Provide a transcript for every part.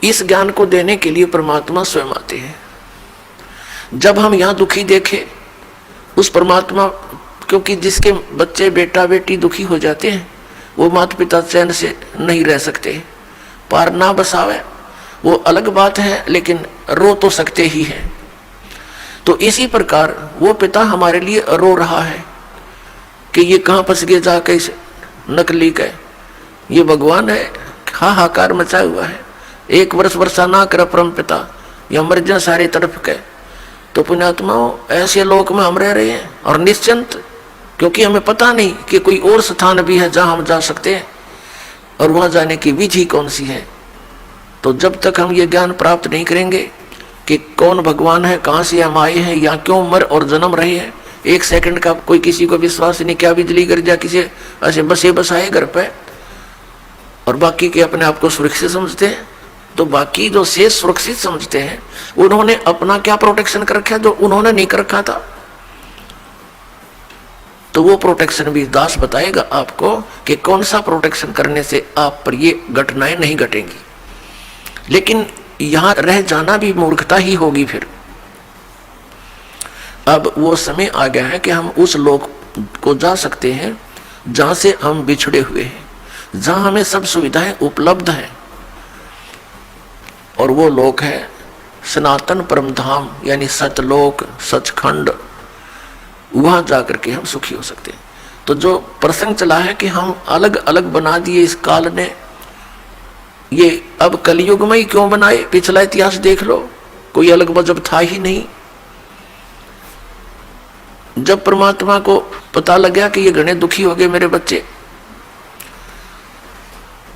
तो इस ज्ञान को देने के लिए परमात्मा स्वयं आते हैं। जब हम यहाँ दुखी देखें उस परमात्मा, क्योंकि जिसके बच्चे बेटा बेटी दुखी हो जाते हैं वो माता पिता चैन से नहीं रह सकते, पार ना बसावे वो अलग बात है, लेकिन रो तो सकते ही हैं। तो इसी प्रकार वो पिता हमारे लिए रो रहा है कि ये कहाँ फंस गए जाके इस नकली का, ये भगवान है, हाहाकार मचा हुआ है, एक वर्ष वर्षा ना कर परम पिता, या मर जा सारे तरफ के। तो पुण्यात्माओं, ऐसे लोक में हम रह रहे हैं और निश्चिंत, क्योंकि हमें पता नहीं कि कोई और स्थान भी है जहां हम जा सकते हैं और वहां जाने की विधि कौन सी है। तो जब तक हम ये ज्ञान प्राप्त नहीं करेंगे कि कौन भगवान है, कहाँ से हम आए हैं, या क्यों मर और जन्म रहे हैं, एक सेकंड का कोई किसी को विश्वास नहीं, क्या बिजली गिर जा किसी ऐसे बसे बसाए घर पे, और बाकी के अपने आप को सुरक्षित समझते हैं। तो बाकी जो शेष सुरक्षित समझते हैं उन्होंने अपना क्या प्रोटेक्शन कर रखा जो उन्होंने नहीं कर रखा था। तो वो प्रोटेक्शन भी दास बताएगा आपको कि कौन सा प्रोटेक्शन करने से आप पर ये घटनाएं नहीं घटेंगी। लेकिन यहां रह जाना भी मूर्खता ही होगी फिर। अब वो समय आ गया है कि हम उस लोक को जा सकते हैं जहां से हम बिछड़े हुए हैं, जहां हमें सब सुविधाएं उपलब्ध हैं, और वो लोक है सनातन परम धाम, यानी सतलोक, सचखंड। वहां जाकर के हम सुखी हो सकते हैं। तो जो प्रसंग चला है कि हम अलग अलग बना दिए इस काल ने, ये अब कलयुग में ही क्यों बनाए, पिछला इतिहास देख लो, कोई अलग मजहब था ही नहीं। जब परमात्मा को पता लग गया कि ये घने दुखी हो गए मेरे बच्चे,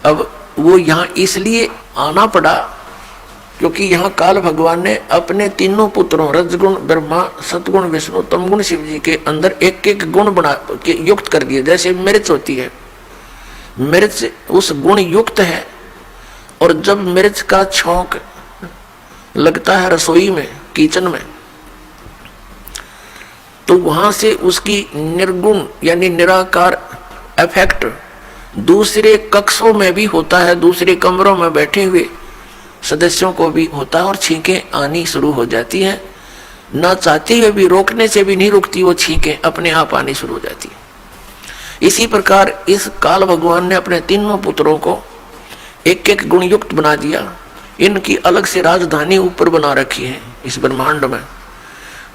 अब वो यहां इसलिए आना पड़ा क्योंकि यहाँ काल भगवान ने अपने तीनों पुत्रों रजगुण ब्रह्मा, सतगुण विष्णु, तमगुण शिव जी के अंदर एक एक गुण बना के युक्त कर दिए। जैसे मिर्च होती है, मिर्च उस गुण युक्त है, और जब मिर्च का छौंक लगता है रसोई में, किचन में, तो वहां से उसकी निर्गुण यानी निराकार इफेक्ट दूसरे कक्षों में भी होता है, दूसरे कमरों में बैठे हुए सदस्यों को भी होता है, और छींकें आनी शुरू हो जाती हैं। न चाहती हुए भी, रोकने से भी नहीं रुकती, वो छींकें अपने आप आनी शुरू हो जाती है। इसी प्रकार इस काल भगवान ने अपने तीनों पुत्रों को एक एक गुण युक्त बना दिया। इनकी अलग से राजधानी ऊपर बना रखी है इस ब्रह्मांड में,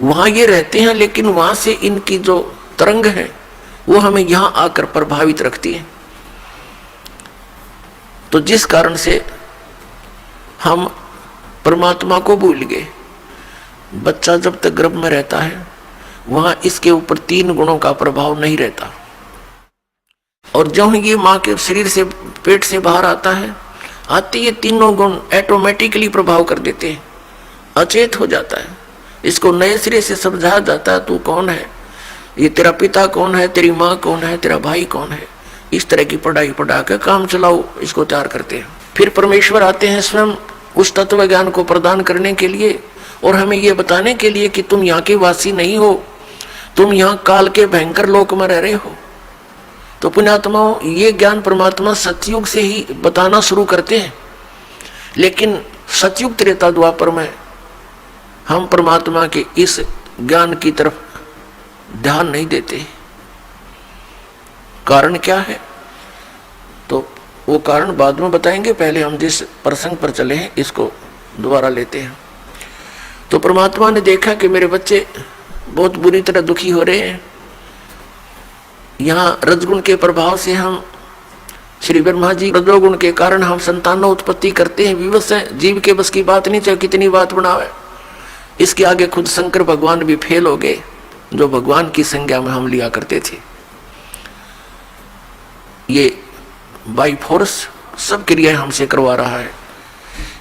वहां ये रहते हैं, लेकिन वहां से इनकी जो तरंग है वो हमें यहाँ आकर प्रभावित रखती है। तो जिस कारण से हम परमात्मा को भूल गए। बच्चा जब तक गर्भ में रहता है वहां इसके ऊपर तीन गुणों का प्रभाव नहीं रहता, और जब ये माँ के शरीर से, पेट से बाहर आता है, आते ये तीनों गुण ऑटोमेटिकली प्रभाव कर देते हैं, अचेत हो जाता है। इसको नए सिरे से समझाया जाता है, तू कौन है, ये तेरा पिता कौन है, तेरी माँ कौन है, तेरा भाई कौन है। इस तरह की पढ़ाई पढ़ा के काम चलाओ, इसको तैयार करते हैं। फिर परमेश्वर आते हैं स्वयं उस तत्व ज्ञान को प्रदान करने के लिए, और हमें यह बताने के लिए कि तुम यहाँ के वासी नहीं हो, तुम यहाँ काल के भयंकर लोक में रह रहे हो। तो पुण्यात्माओं, ये ज्ञान परमात्मा सतयुग से ही बताना शुरू करते हैं, लेकिन सतयुग त्रेता द्वापर में हम परमात्मा के इस ज्ञान की तरफ ध्यान नहीं देते। कारण क्या है? तो वो कारण बाद में बताएंगे, पहले हम जिस प्रसंग पर चले हैं इसको दोबारा लेते हैं। तो परमात्मा ने देखा कि मेरे बच्चे बहुत बुरी तरह दुखी हो रहे हैं। यहाँ रजगुण के प्रभाव से हम, श्री ब्रह्मा जी रजोगुण के कारण हम संतानों उत्पत्ति करते हैं, विवश है, जीव के बस की बात नहीं, चाहे कितनी बात बनावे। इसके आगे खुद शंकर भगवान भी फेल हो गए, जो भगवान की संज्ञा में हम लिया करते थे। ये बाई फोर्स सब क्रियाएं हमसे करवा रहा है।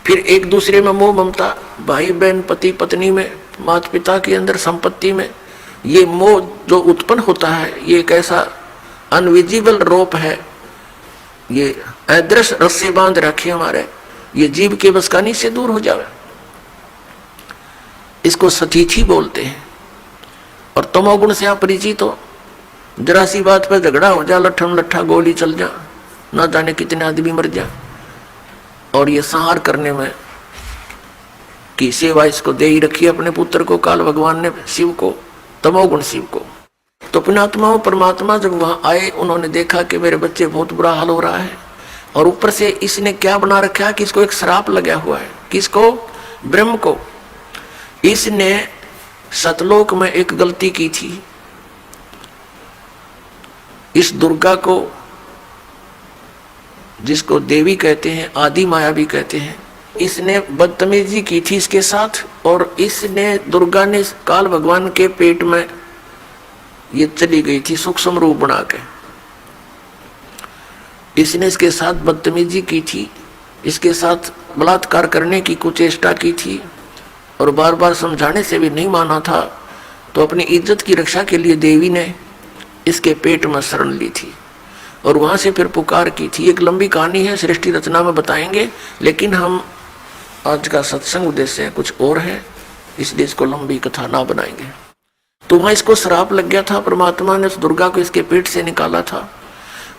फिर एक दूसरे में मोह ममता, भाई बहन, पति पत्नी में, माता पिता के अंदर, संपत्ति में, ये मोह जो उत्पन्न होता है, ये एक ऐसा अनविजिबल रोप है, ये अदृश्य रस्से बांध रखे हमारे, ये जीव के बस का नहीं से दूर हो जावे। इसको सतीथी बोलते हैं। और तमोगुण से आप परिचित हो, जरा सी बात पर झगड़ा हो जा, लट्ठम लट्ठा गोली चल जा, ना जाने कितने आदमी मर जा। और ये संहार करने में की सेवा इसको दे ही रखी अपने पुत्र को काल भगवान ने, शिव को, तमोगुण शिव को। तो पुण्यात्माओं परमात्मा जब वहां आए, उन्होंने देखा कि मेरे बच्चे बहुत बुरा हाल हो रहा है, और ऊपर से इसने क्या बना रखा है कि इसको एक श्राप लगा हुआ है। किसको? ब्रह्म को। इसने सतलोक में एक गलती की थी, इस दुर्गा को, जिसको देवी कहते हैं, आदि माया भी कहते हैं, इसने बदतमीजी की थी इसके साथ, और इसने, दुर्गा ने काल भगवान के पेट में ये चली गई थी सूक्ष्म रूप बना के। इसने इसके साथ बदतमीजी की थी, इसके साथ बलात्कार करने की कुचेष्टा की थी, और बार बार समझाने से भी नहीं माना था। तो अपनी इज्जत की रक्षा के लिए देवी ने इसके पेट में शरण ली थी, और वहां से फिर पुकार की थी। एक लंबी कहानी है, सृष्टि रचना में बताएंगे, लेकिन हम आज का सत्संग उद्देश्य कुछ और है, इसलिए इसको लंबी कथा ना बनाएंगे। तो वहां इसको श्राप लग गया था, परमात्मा ने उस दुर्गा को इसके पेट से निकाला था,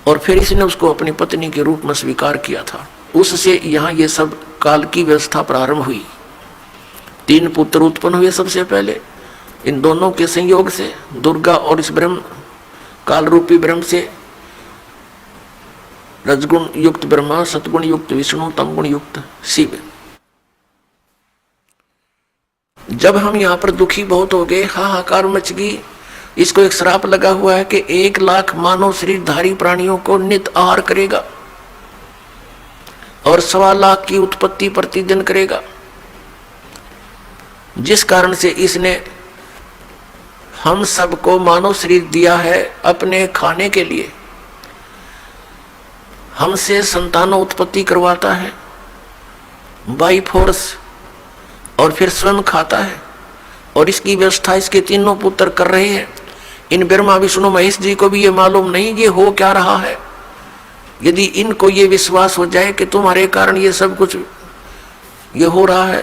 और फिर इसने उसको अपनी पत्नी के रूप में स्वीकार किया था। उससे यहाँ ये सब काल की व्यवस्था प्रारंभ हुई। 3 पुत्र उत्पन्न हुए सबसे पहले, इन दोनों के संयोग से, दुर्गा और इस ब्रह्म, काल रूपी ब्रह्म से रजगुण युक्त ब्रह्मा, सतगुण युक्त विष्णु, तमगुण युक्त शिव। जब हम यहाँ पर दुखी बहुत हो गए, हाहाकार मच गई, इसको एक श्राप लगा हुआ है कि 1 लाख मानव शरीरधारी प्राणियों को नित आहार करेगा, और 1.25 लाख की उत्पत्ति प्रतिदिन करेगा। जिस कारण से इसने हम सबको मानव शरीर दिया है अपने खाने के लिए, हमसे संतानों उत्पत्ति करवाता है बाई फोर्स, और फिर स्वयं खाता है, और इसकी व्यवस्था इसके 3 पुत्र कर रहे हैं। इन ब्रह्मा विष्णु महेश जी को भी ये मालूम नहीं ये हो क्या रहा है। यदि इनको ये विश्वास हो जाए कि तुम्हारे कारण ये सब कुछ ये हो रहा है,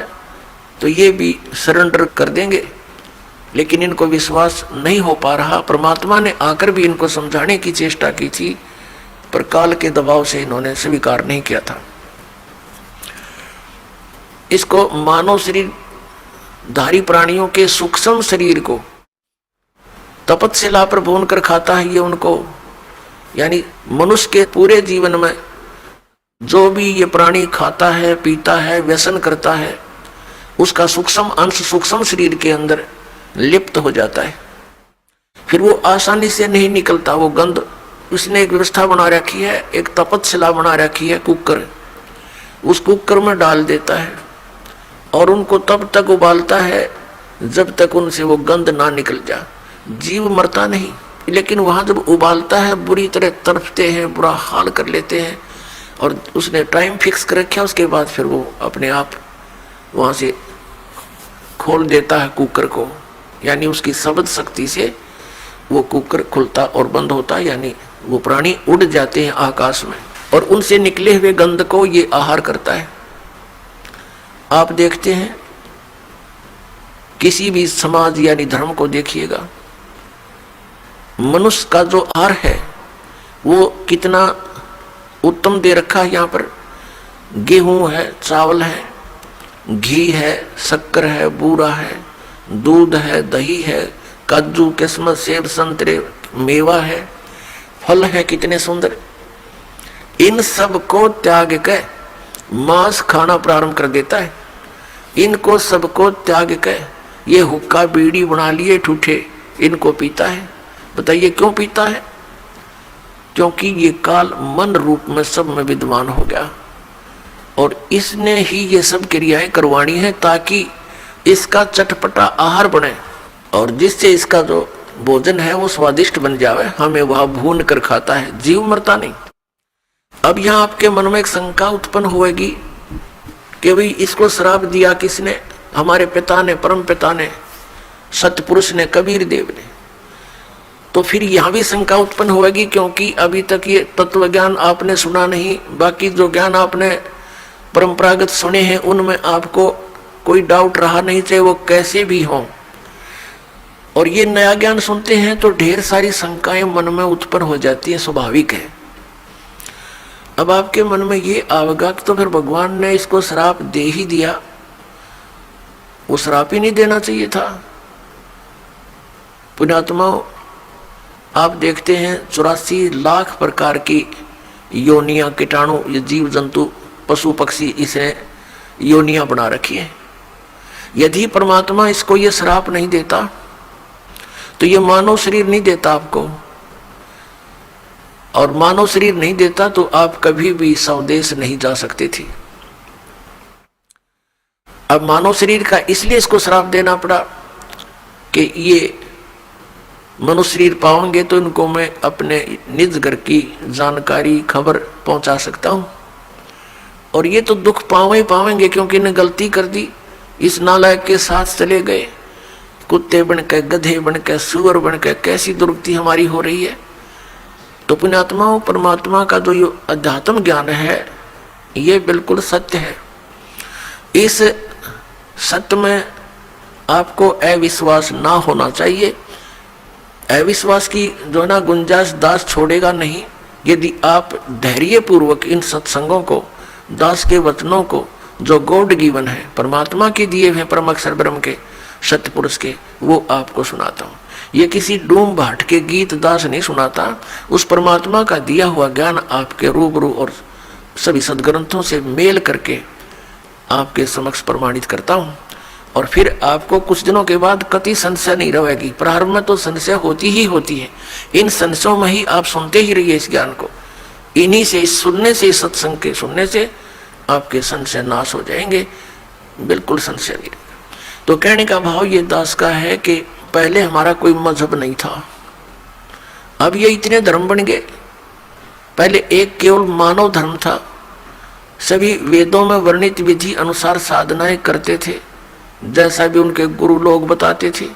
तो ये भी सरेंडर कर देंगे, लेकिन इनको विश्वास नहीं हो पा रहा। परमात्मा ने आकर भी इनको समझाने की चेष्टा की थी, पर काल के दबाव से इन्होंने स्वीकार नहीं किया था। इसको मानव शरीर धारी प्राणियों के सूक्ष्म शरीर को तपस्या पर भून कर खाता है ये उनको, यानी मनुष्य के पूरे जीवन में जो भी ये प्राणी खाता है, पीता है, व्यसन करता है, उसका सूक्ष्म अंश सूक्ष्म शरीर के अंदर लिप्त हो जाता है। फिर वो आसानी से नहीं निकलता वो गंध। उसने एक व्यवस्था बना रखी है, एक तपस्या बना रखी है, कुकर, उस कुकर में डाल देता है, और उनको तब तक उबालता है जब तक उनसे वो गंध ना निकल जा। जीव मरता नहीं, लेकिन वहां जब उबालता है बुरी तरह तड़पते हैं, बुरा हाल कर लेते हैं, और उसने टाइम फिक्स कर रखा, उसके बाद फिर वो अपने आप वहां से खोल देता है कुकर को, यानी उसकी शब्द शक्ति से वो कुकर खुलता और बंद होता है, यानी वो प्राणी उड़ जाते हैं आकाश में, और उनसे निकले हुए गंध को ये आहार करता है। आप देखते हैं किसी भी समाज यानी धर्म को देखिएगा, मनुष्य का जो आहार है वो कितना उत्तम दे रखा है। यहाँ पर गेहूं है, चावल है, घी है, शक्कर है, बूरा है, दूध है, दही है, काजू, किस्मत, सेब, संतरे, मेवा है, फल है, कितने सुंदर। इन सब को त्याग के मांस खाना प्रारंभ कर देता है। इनको सबको त्याग के ये हुक्का बीड़ी बना लिए ठूठे, इनको पीता है। बताइए क्यों पीता है? क्योंकि ये काल मन रूप में सब में विद्वान हो गया, और इसने ही ये सब क्रियाएं करवानी है ताकि इसका चटपटा आहार बने, और जिससे इसका जो भोजन है वो स्वादिष्ट बन जावे। हमें वह भून कर खाता है, जीव मरता नहीं। अब यहाँ आपके मन में एक शंका उत्पन्न होगी कि भाई इसको श्राप दिया किसने? हमारे पिता ने, परम पिता ने, सतपुरुष ने, कबीर देव ने। तो फिर यहाँ भी शंका उत्पन्न होगी, क्योंकि अभी तक ये तत्व ज्ञान आपने सुना नहीं। बाकी जो ज्ञान आपने परंपरागत सुने हैं उनमें आपको कोई डाउट रहा नहीं, चाहे वो कैसे भी हो। और ये नया ज्ञान सुनते हैं तो ढेर सारी शंकाएं मन में उत्पन्न हो जाती है, स्वाभाविक है। अब आपके मन में ये आवेगा कि तो फिर भगवान ने इसको श्राप दे ही दिया, वो श्राप ही नहीं देना चाहिए था। पुण्यात्माओं, आप देखते हैं 84 लाख प्रकार की योनियां, कीटाणु, ये जीव जंतु, पशु पक्षी, इसे योनियां बना रखी है। यदि परमात्मा इसको ये श्राप नहीं देता तो ये मानव शरीर नहीं देता आपको, और मानव शरीर नहीं देता तो आप कभी भी स्वदेश नहीं जा सकते थे। अब मानव शरीर का इसलिए इसको श्राप देना पड़ा कि ये मनुष्य शरीर पाओगे तो इनको मैं अपने निज घर की जानकारी, खबर पहुंचा सकता हूं, और ये तो दुख पावेंगे क्योंकि इन्हें गलती कर दी, इस नालायक के साथ चले गए, कुत्ते बन के, गधे बन के, सुअर बन के, कैसी दुर्गति हमारी हो रही है। तो पुण्यात्माओं, परमात्मा का जो ये अध्यात्म ज्ञान है ये बिल्कुल सत्य है। इस सत्य में आपको अविश्वास ना होना चाहिए। अविश्वास की जो है ना गुंजाइश दास छोड़ेगा नहीं। यदि आप धैर्य पूर्वक इन सत्संगों को, दास के वचनों को, जो गॉड गिवन है, परमात्मा के दिए हुए परम अक्षर ब्रह्म के, सत्य पुरुष के, वो आपको सुनाता हूँ। ये किसी डूम भाट के गीत दास नहीं सुनाता, उस परमात्मा का दिया हुआ ज्ञान आपके रूबरू और सभी सदग्रंथों से मेल करके आपके समक्ष प्रमाणित करता हूँ। और फिर आपको कुछ दिनों के बाद कति संशय नहीं रहेगी। प्रारंभ में तो संशय होती ही होती है, इन संशयों में ही आप सुनते ही रहिए इस ज्ञान को। इन्हीं से, सुनने से, सत्संग के सुनने से आपके संशय नाश हो जाएंगे, बिल्कुल संशय नहीं। तो कहने का भाव ये दास का है कि पहले हमारा कोई मजहब नहीं था, अब ये इतने धर्म बन गए। पहले एक केवल मानव धर्म था, सभी वेदों में वर्णित विधि अनुसार साधनाएं करते थे, जैसा भी उनके गुरु लोग बताते थे।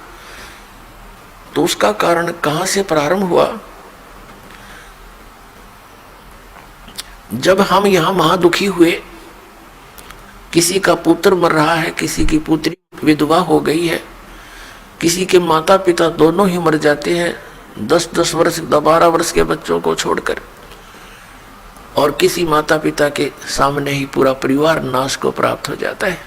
तो उसका कारण कहां से प्रारंभ हुआ? जब हम यहां महादुखी हुए, किसी का पुत्र मर रहा है, किसी की पुत्री विधवा हो गई है, किसी के माता पिता दोनों ही मर जाते हैं 10-10 वर्ष, 12 वर्ष के बच्चों को छोड़कर, और किसी माता पिता के सामने ही पूरा परिवार नाश को प्राप्त हो जाता है।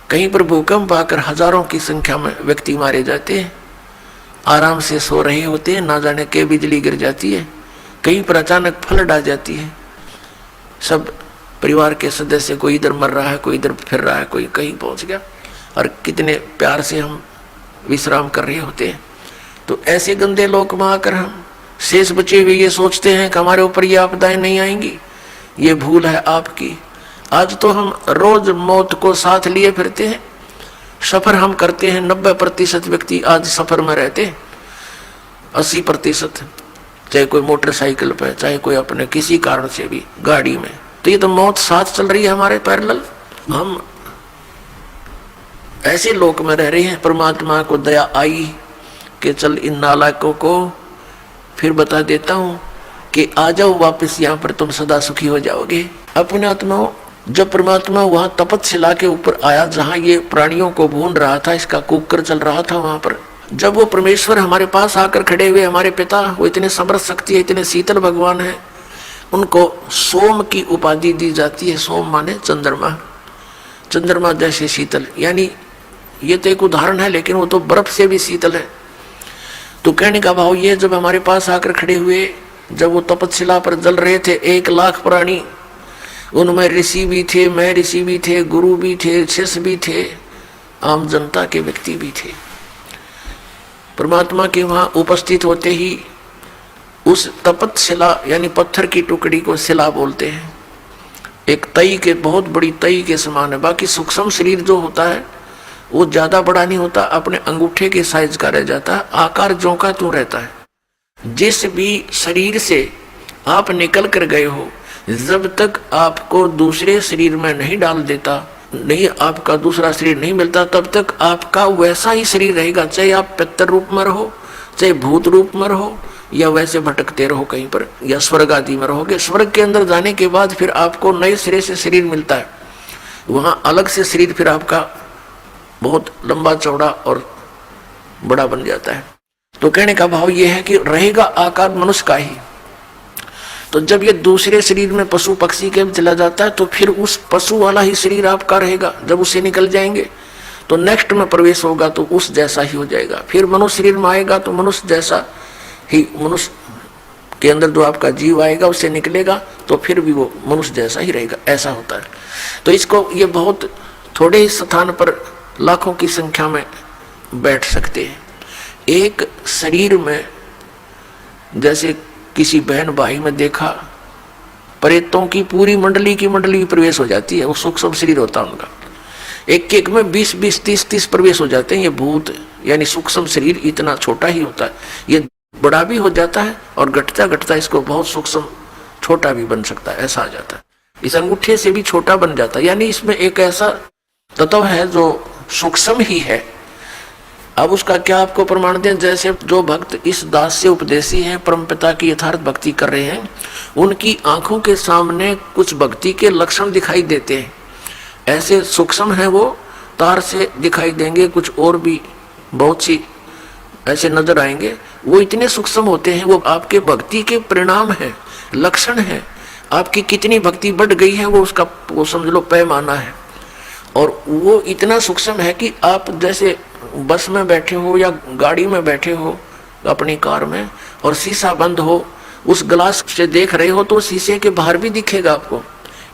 कहीं पर भूकंप आकर हजारों की संख्या में व्यक्ति मारे जाते हैं, आराम से सो रहे होते हैं, ना जाने के बिजली गिर जाती है, कहीं पर अचानक फ्लड आ जाती है, सब परिवार के सदस्य, कोई इधर मर रहा है, कोई इधर फिर रहा है, कोई कहीं पहुंच गया, और कितने प्यार से हम विश्राम कर रहे होते हैं। तो ऐसे गंदे लोक में आकर हम शेष बचे हुए ये सोचते हैं कि हमारे ऊपर ये आपदाएं नहीं आएंगी। ये भूल है आपकी। आज तो हम रोज मौत को साथ लिए फिरते हैं, सफर हम करते हैं। 90% व्यक्ति आज सफर में रहते हैं, 80% चाहे कोई मोटरसाइकिल पे, चाहे कोई अपने किसी कारण से भी गाड़ी में। तो ये तो मौत साथ चल रही है हमारे पैरेलल। हम ऐसे लोक में रह रहे हैं। परमात्मा को दया आई कि चल इन नालायकों को फिर बता देता हूं कि आ जाओ वापस यहाँ पर, तुम सदा सुखी हो जाओगे। अपने आत्माओं, जब परमात्मा वहां तपस्या के ऊपर आया, जहां ये प्राणियों को भून रहा था, इसका कुकर चल रहा था, वहां पर जब वो परमेश्वर हमारे पास आकर खड़े हुए, हमारे पिता, वो इतने समर्थ शक्ति है, इतने शीतल भगवान है, उनको सोम की उपाधि दी जाती है। सोम माने चंद्रमा, चंद्रमा जैसे शीतल, यानी ये तो एक उदाहरण है, लेकिन वो तो बर्फ से भी शीतल है। तो कहने का भाव ये, जब हमारे पास आकर खड़े हुए, जब वो तपस्या पर जल रहे थे, 1 लाख प्राणी, उनमें ऋषि भी थे, मैं ऋषि भी थे, गुरु भी थे, शिष्य भी थे, आम जनता के व्यक्ति भी थे। परमात्मा के वहां उपस्थित होते ही उस तपस्या यानी पत्थर की टुकड़ी को शिला बोलते हैं। एक तई के, बहुत बड़ी तई के समान है। बाकी सूक्ष्म शरीर जो होता है वो ज्यादा बड़ा नहीं होता, अपने अंगूठे के साइज का रह जाता है, आकार ज्यों का त्यों रहता है। जिस भी शरीर से आप निकल कर गए हो, जब तक आपको दूसरे शरीर में नहीं डाल देता, नहीं आपका दूसरा शरीर नहीं मिलता, तब तक आपका वैसा ही शरीर रहेगा। चाहे आप पितर रूप में रहो, चाहे भूत रूप में रहो, या वैसे भटकते रहो कहीं पर, या स्वर्ग आदि में रहोगे। स्वर्ग के अंदर जाने के बाद फिर आपको नए सिरे से शरीर मिलता है, वहां अलग से शरीर फिर आपका बहुत लंबा चौड़ा और बड़ा बन जाता है। तो कहने का भाव यह है कि रहेगा आकार मनुष्य का ही, तो जब ये दूसरे शरीर में पशु पक्षी के चला जाता है तो फिर उस पशु वाला ही शरीर आपका रहेगा। जब उससे निकल जाएंगे तो नेक्स्ट में प्रवेश होगा तो उस जैसा ही हो जाएगा। फिर मनुष्य शरीर में आएगा तो मनुष्य जैसा ही, मनुष्य के अंदर जो आपका जीव आएगा उससे निकलेगा तो फिर भी वो मनुष्य जैसा ही रहेगा। ऐसा होता है। तो इसको ये बहुत थोड़े ही स्थान पर लाखों की संख्या में बैठ सकते हैं। एक शरीर में जैसे किसी बहन भाई में देखा प्रेतों की पूरी मंडली की मंडली प्रवेश हो जाती है। वो सूक्ष्म शरीर होता है उनका, एक एक में 20-20, 30-30 प्रवेश हो जाते हैं। ये भूत यानी सूक्ष्म शरीर इतना छोटा ही होता है। ये बड़ा भी हो जाता है और घटता घटता इसको बहुत सूक्ष्म छोटा भी बन सकता है, ऐसा आ जाता है। इस अंगूठे से भी छोटा बन जाता है। यानी इसमें एक ऐसा तत्व है जो सूक्ष्म ही है। अब उसका क्या आपको प्रमाण दें? जैसे जो भक्त इस दास से उपदेशी हैं, परमपिता की यथार्थ भक्ति कर रहे हैं, उनकी आंखों के सामने कुछ भक्ति के लक्षण दिखाई देते हैं। ऐसे सूक्ष्म है वो, तार से दिखाई देंगे, कुछ और भी बहुत सी ऐसे नजर आएंगे। वो इतने सूक्ष्म होते हैं, वो आपके भक्ति के परिणाम है, लक्षण है। आपकी कितनी भक्ति बढ़ गई है वो उसका वो समझ लो पैमाना है। और वो इतना सूक्ष्म है कि आप जैसे बस में बैठे हो या गाड़ी में बैठे हो अपनी कार में और शीशा बंद हो, उस ग्लास से देख रहे हो तो शीशे के बाहर भी दिखेगा आपको,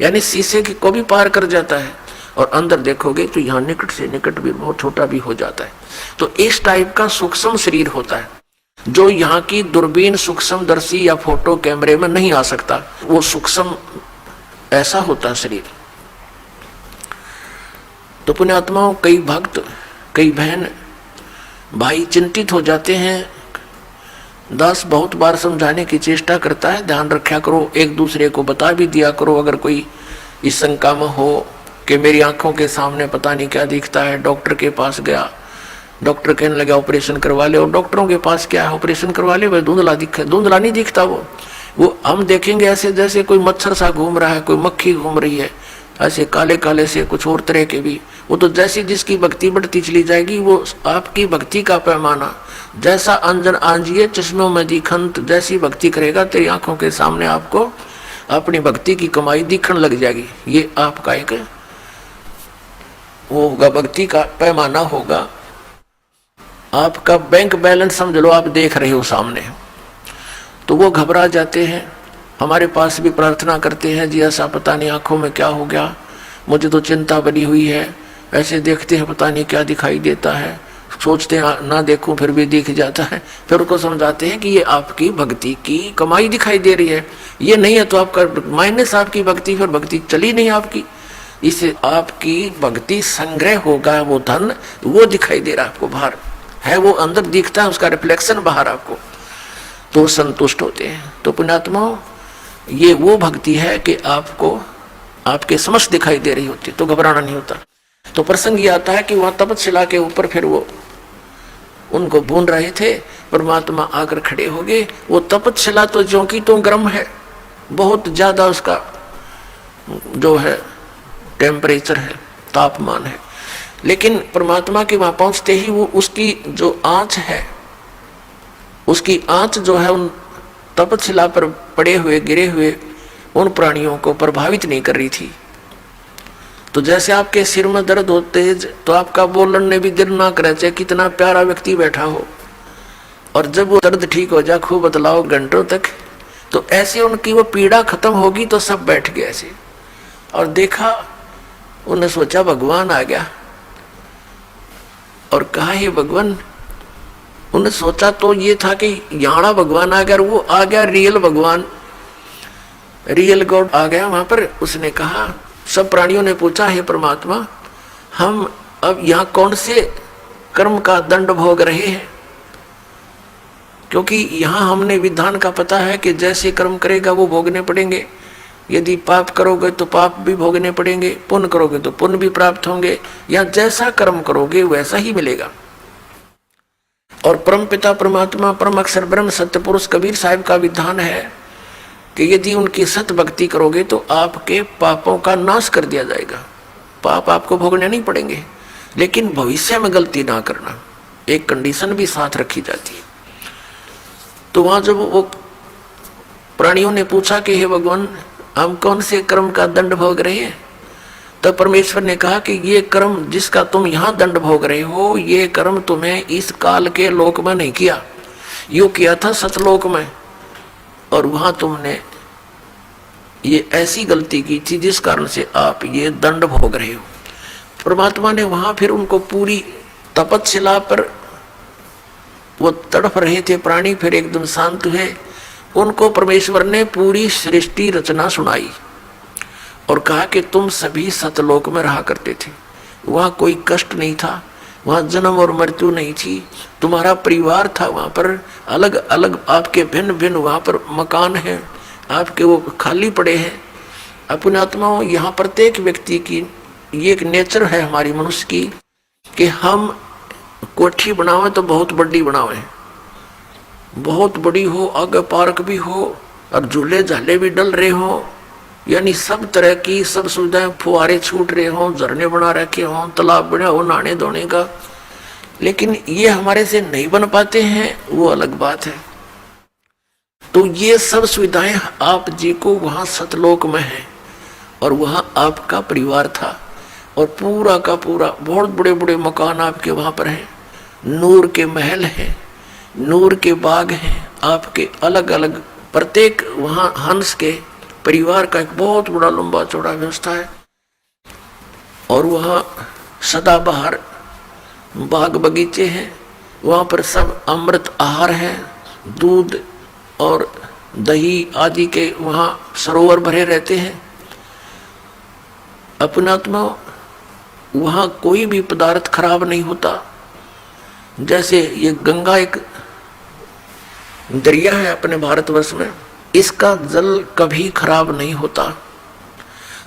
यानी शीशे को भी पार कर जाता है। और अंदर देखोगे तो यहाँ निकट से निकट भी बहुत छोटा भी हो जाता है। तो इस टाइप का सूक्ष्म शरीर होता है जो यहाँ की दूरबीन सूक्ष्मदर्शी या फोटो कैमरे में नहीं आ सकता। वो सूक्ष्म ऐसा होता है शरीर। तो पुण्यात्माओं, कई भक्त कई बहन भाई चिंतित हो जाते हैं। दास बहुत बार समझाने की चेष्टा करता है, ध्यान रखा करो, एक दूसरे को बता भी दिया करो। अगर कोई इस शंका में हो कि मेरी आंखों के सामने पता नहीं क्या दिखता है, डॉक्टर के पास गया, डॉक्टर कहने लगा ऑपरेशन करवा ले, और डॉक्टरों के पास क्या है, ऑपरेशन करवा ले, वह धुंधला दिखे। धुंधला नहीं दिखता वो हम देखेंगे ऐसे जैसे कोई मच्छर सा घूम रहा है, कोई मक्खी घूम रही है, ऐसे काले काले से कुछ और तरह के भी। वो तो जैसी जिसकी भक्ति बढ़ती चली जाएगी, वो आपकी भक्ति का पैमाना जैसा अंजन आंजिए चश्मों में दिखंत, जैसी भक्ति करेगा तेरी आंखों के सामने आपको अपनी भक्ति की कमाई दिखने लग जाएगी। ये आपका एक वो होगा, भक्ति का पैमाना होगा। आपका बैंक बैलेंस समझ लो आप देख रहे हो सामने। तो वो घबरा जाते हैं, हमारे पास भी प्रार्थना करते हैं, जी ऐसा पता नहीं आंखों में क्या हो गया, मुझे तो चिंता बनी हुई है। ऐसे देखते हैं पता नहीं क्या दिखाई देता है, सोचते हैं ना देखूं फिर भी दिख जाता है। फिर उनको समझाते हैं कि ये आपकी भक्ति की कमाई दिखाई दे रही है, ये नहीं है तो आपका माइनस आपकी भक्ति, फिर भक्ति चली नहीं आपकी। इससे आपकी भक्ति संग्रह होगा, वो धन वो दिखाई दे रहा है आपको, बाहर है वो, अंदर दिखता है उसका रिफ्लेक्शन बाहर आपको, तो संतुष्ट होते हैं। तो पुण्यात्माओं, ये वो भक्ति है कि आपको आपके समक्ष दिखाई दे रही होती है, तो घबराना नहीं होता। तो प्रसंग ये आता है कि वहां तपस्या के ऊपर फिर वो उनको भून रहे थे, परमात्मा आकर खड़े हो गए। वो तपस्या तो ज्यों की तो गर्म है, बहुत ज्यादा उसका जो है टेम्परेचर है, तापमान है, लेकिन परमात्मा के वहां पहुंचते ही वो उसकी जो आंच है, उसकी आंच जो है उन तपस्या पर पड़े हुए गिरे हुए उन प्राणियों को प्रभावित नहीं कर रही थी। तो जैसे आपके सिर में दर्द होते है तो आपका बोलने भी दिल ना करे, चाहे कितना प्यारा व्यक्ति बैठा हो, और जब वो दर्द ठीक हो जाए खूब बतलाओ घंटों तक, तो ऐसे उनकी वो पीड़ा खत्म होगी। तो सब बैठ गए ऐसे और देखा, उन्हें सोचा भगवान आ गया, और कहा हे भगवान। उन्हें सोचा तो ये था कि यहाँ भगवान आ गया, वो आ गया रियल भगवान, रियल गॉड आ गया वहां पर। उसने कहा, सब प्राणियों ने पूछा हे परमात्मा, हम अब यहाँ कौन से कर्म का दंड भोग रहे हैं? क्योंकि यहाँ हमने विधान का पता है कि जैसे कर्म करेगा वो भोगने पड़ेंगे। यदि पाप करोगे तो पाप भी भोगने पड़ेंगे, पुण्य करोगे तो पुण्य भी प्राप्त होंगे, या जैसा कर्म करोगे वैसा ही मिलेगा। और परम पिता परमात्मा परम अक्षर ब्रह्म सत्य पुरुष कबीर साहिब का विधान है कि यदि उनकी सत भक्ति करोगे तो आपके पापों का नाश कर दिया जाएगा। पाप आपको भोगने नहीं पड़ेंगे, लेकिन भविष्य में गलती ना करना, एक कंडीशन भी साथ रखी जाती है। तो वहां जब वो प्राणियों ने पूछा कि हे भगवान, हम कौन से कर्म का दंड भोग रहे हैं? तब परमेश्वर ने कहा कि ये कर्म जिसका तुम यहाँ दंड भोग रहे हो, ये कर्म तुम्हें इस काल के लोक में नहीं किया, यो किया था सतलोक में, और वहां तुमने ये ऐसी गलती की थी जिस कारण से आप ये दंड भोग रहे हो। परमात्मा ने वहां फिर उनको पूरी तपस्या पर, वो तड़प रहे थे प्राणी, फिर एकदम शांत हुए। उनको परमेश्वर ने पूरी सृष्टि रचना सुनाई और कहा कि तुम सभी सतलोक में रहा करते थे, वहां कोई कष्ट नहीं था, वहां जन्म और मृत्यु नहीं थी, तुम्हारा परिवार था, वहां पर अलग अलग आपके भिन्न भिन्न वहां पर मकान हैं, आपके वो खाली पड़े हैं। अपने आत्माओं, यहाँ प्रत्येक व्यक्ति की ये एक नेचर है हमारी मनुष्य की कि हम कोठी बनावे तो बहुत बड़ी बनावे, बहुत बड़ी हो, आगे पार्क भी हो और झूले झाले भी डल रहे हो, यानी सब तरह की सब सुविधाएं, फुहारे छूट रहे हो, झरने बना रखे हो, तालाब बना हो नहाने धोने का, लेकिन ये हमारे से नहीं बन पाते हैं, वो अलग बात है। तो ये सब सुविधाएं आप जी को वहां सतलोक में है, और वहां आपका परिवार था, और पूरा का पूरा बहुत बड़े बड़े मकान आपके वहां पर हैं, नूर के महल हैं, नूर के बाग हैं आपके, अलग अलग प्रत्येक वहां हंस के परिवार का एक बहुत बड़ा लंबा चौड़ा व्यवस्था है। और वहां सदाबहार बाग बगीचे हैं, वहां पर सब अमृत आहार है, दूध और दही आदि के वहां सरोवर भरे रहते हैं। अपनात्मा, वहां कोई भी पदार्थ खराब नहीं होता। जैसे ये गंगा एक दरिया है अपने भारतवर्ष में, इसका जल कभी खराब नहीं होता,